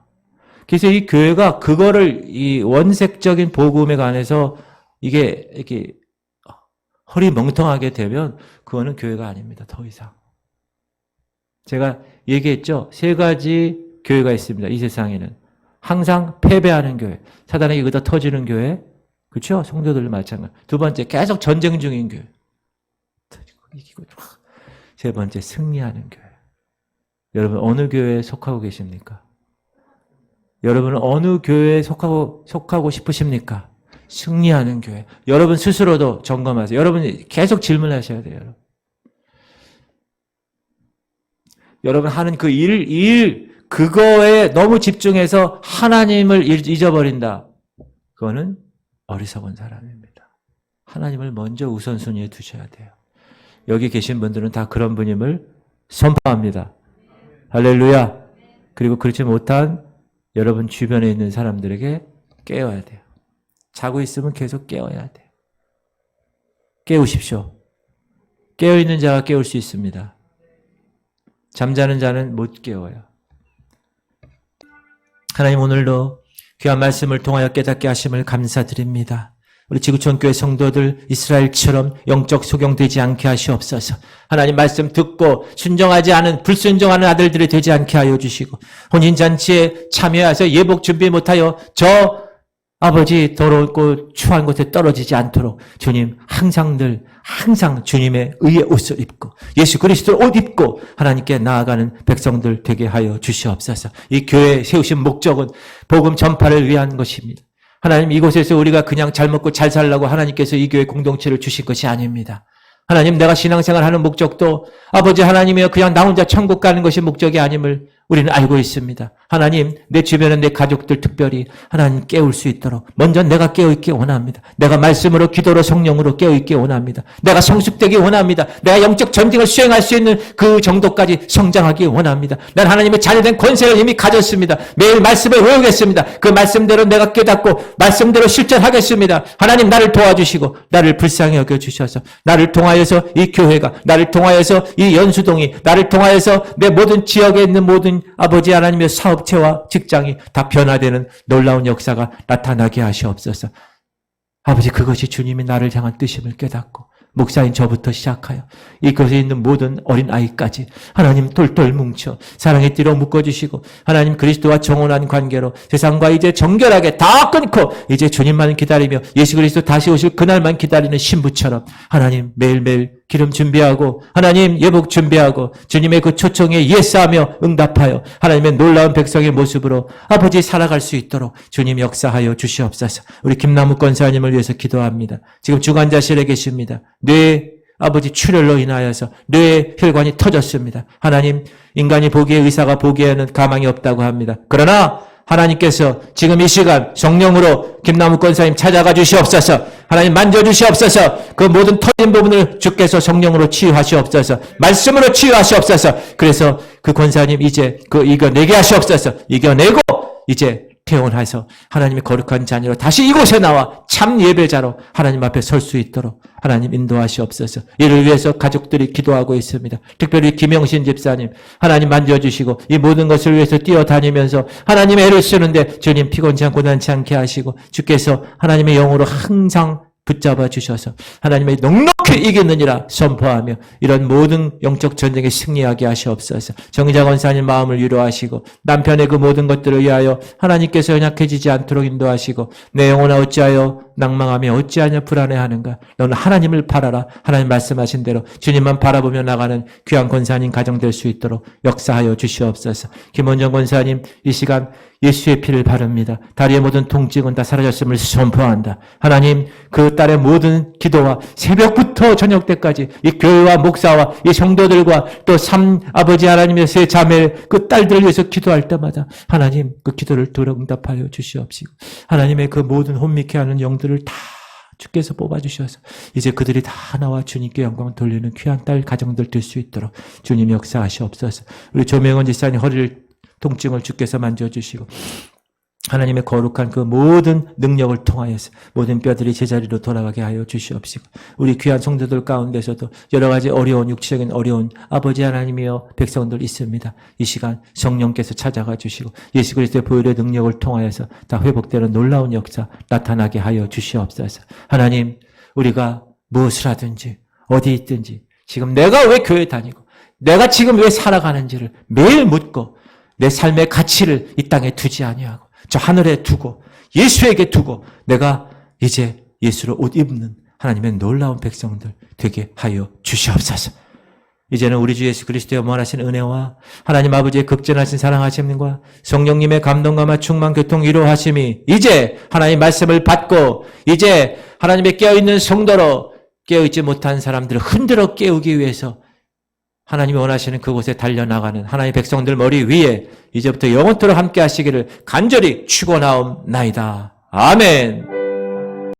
그래서 이 교회가 그거를 이 원색적인 복음에 관해서 이게 이렇게 허리 멍텅하게 되면 그거는 교회가 아닙니다. 더 이상. 제가 얘기했죠. 세 가지 교회가 있습니다. 이 세상에는. 항상 패배하는 교회. 사단에게 그다 터지는 교회. 그렇죠? 성도들 마찬가지. 두 번째, 계속 전쟁 중인 교회. 이기고. 세 번째, 승리하는 교회. 여러분 어느 교회에 속하고 계십니까? 여러분은 어느 교회에 속하고 싶으십니까? 승리하는 교회. 여러분 스스로도 점검하세요. 여러분이 계속 질문하셔야 돼요. 여러분 하는 그 그거에 너무 집중해서 하나님을 잊어버린다. 그거는 어리석은 사람입니다. 하나님을 먼저 우선순위에 두셔야 돼요. 여기 계신 분들은 다 그런 분임을 선포합니다. 할렐루야. 그리고 그렇지 못한 여러분 주변에 있는 사람들에게 깨워야 돼요. 자고 있으면 계속 깨워야 돼요. 깨우십시오. 깨어있는 자가 깨울 수 있습니다. 잠자는 자는 못 깨워요. 하나님 오늘도 귀한 말씀을 통하여 깨닫게 하심을 감사드립니다. 우리 지구촌 교회 성도들 이스라엘처럼 영적 소경되지 않게 하시옵소서. 하나님 말씀 듣고 순종하지 않은 불순종하는 아들들이 되지 않게 하여 주시고 혼인잔치에 참여해서 예복 준비 못하여 저 아버지 더럽고 추한 곳에 떨어지지 않도록 주님 항상 주님의 의의 옷을 입고 예수 그리스도의 옷 입고 하나님께 나아가는 백성들 되게 하여 주시옵소서. 이 교회 세우신 목적은 복음 전파를 위한 것입니다. 하나님 이곳에서 우리가 그냥 잘 먹고 잘 살라고 하나님께서 이 교회 공동체를 주신 것이 아닙니다. 하나님 내가 신앙생활 하는 목적도 아버지 하나님이여 그냥 나 혼자 천국 가는 것이 목적이 아님을 우리는 알고 있습니다. 하나님 내 주변에 내 가족들 특별히 하나님 깨울 수 있도록 먼저 내가 깨어있기 원합니다. 내가 말씀으로 기도로 성령으로 깨어있기 원합니다. 내가 성숙되기 원합니다. 내가 영적 전쟁을 수행할 수 있는 그 정도까지 성장하기 원합니다. 난 하나님의 자녀된 권세를 이미 가졌습니다. 매일 말씀을 외우겠습니다. 그 말씀대로 내가 깨닫고 말씀대로 실천하겠습니다. 하나님 나를 도와주시고 나를 불쌍히 여겨주셔서 나를 통하여서 이 교회가 나를 통하여서 이 연수동이 나를 통하여서 내 모든 지역에 있는 모든 아버지 하나님의 사업체와 직장이 다 변화되는 놀라운 역사가 나타나게 하시옵소서. 아버지 그것이 주님이 나를 향한 뜻임을 깨닫고 목사인 저부터 시작하여 이곳에 있는 모든 어린아이까지 하나님 똘똘 뭉쳐 사랑의 띠로 묶어주시고 하나님 그리스도와 정혼한 관계로 세상과 이제 정결하게 다 끊고 이제 주님만 기다리며 예수 그리스도 다시 오실 그날만 기다리는 신부처럼 하나님 매일매일 기름 준비하고 하나님 예복 준비하고 주님의 그 초청에 예스하며 응답하여 하나님의 놀라운 백성의 모습으로 아버지 살아갈 수 있도록 주님 역사하여 주시옵소서. 우리 김남욱 권사님을 위해서 기도합니다. 지금 주관자실에 계십니다. 뇌 아버지 출혈로 인하여서 뇌 혈관이 터졌습니다. 하나님 인간이 보기에 의사가 보기에는 가망이 없다고 합니다. 그러나 하나님께서 지금 이 시간 성령으로 김남욱 권사님 찾아가 주시옵소서. 하나님 만져주시옵소서. 그 모든 터진 부분을 주께서 성령으로 치유하시옵소서. 말씀으로 치유하시옵소서. 그래서 그 권사님 이제 그 이겨내게 하시옵소서. 이겨내고 이제 태어나서 하나님의 거룩한 자녀로 다시 이곳에 나와 참 예배자로 하나님 앞에 설 수 있도록 하나님 인도하시옵소서. 이를 위해서 가족들이 기도하고 있습니다. 특별히 김영신 집사님 하나님 만져주시고 이 모든 것을 위해서 뛰어다니면서 하나님의 애를 쓰는데 주님 피곤치 않고 고단치 않게 하시고 주께서 하나님의 영으로 항상 붙잡아 주셔서 하나님의 넉넉히 이기느니라 선포하며 이런 모든 영적 전쟁에 승리하게 하시옵소서. 정의자 권사님 마음을 위로하시고 남편의 그 모든 것들을 위하여 하나님께서 연약해지지 않도록 인도하시고 내 영혼아 어찌하여 낭망하며 어찌하냐 불안해하는가. 너는 하나님을 바라라. 하나님 말씀하신 대로 주님만 바라보며 나가는 귀한 권사님 가정 될 수 있도록 역사하여 주시옵소서. 김원정 권사님 이 시간 예수의 피를 바릅니다. 다리의 모든 통증은 다 사라졌음을 선포한다. 하나님 그 딸의 모든 기도와 새벽부터 저녁 때까지 이 교회와 목사와 이 성도들과 또 아버지 하나님의 세 자매 그 딸들을 위해서 기도할 때마다 하나님 그 기도를 들어 응답하여 주시옵시고 하나님의 그 모든 혼미케 하는 영들을 다 주께서 뽑아주셔서 이제 그들이 다 나와 주님께 영광을 돌리는 귀한 딸 가정들 될 수 있도록 주님 역사하시옵소서. 우리 조명원 지사님 허리를 통증을 주께서 만져주시고 하나님의 거룩한 그 모든 능력을 통하여서 모든 뼈들이 제자리로 돌아가게 하여 주시옵시고 우리 귀한 성도들 가운데서도 여러 가지 어려운 육체적인 어려운 아버지 하나님이여 백성들 있습니다. 이 시간 성령께서 찾아가 주시고 예수 그리스도의 보혈의 능력을 통하여서 다 회복되는 놀라운 역사 나타나게 하여 주시옵소서. 하나님 우리가 무엇을 하든지 어디 있든지 지금 내가 왜 교회 다니고 내가 지금 왜 살아가는지를 매일 묻고 내 삶의 가치를 이 땅에 두지 아니하고 저 하늘에 두고 예수에게 두고 내가 이제 예수로 옷 입는 하나님의 놀라운 백성들 되게 하여 주시옵소서. 이제는 우리 주 예수 그리스도의 원하신 은혜와 하나님 아버지의 극진하신 사랑하심과 성령님의 감동감화 충만 교통 위로하심이 이제 하나님 말씀을 받고 이제 하나님의 깨어있는 성도로 깨어있지 못한 사람들을 흔들어 깨우기 위해서 하나님이 원하시는 그곳에 달려나가는 하나님의 백성들 머리 위에 이제부터 영원토록 함께 하시기를 간절히 축원하옵나이다. 아멘.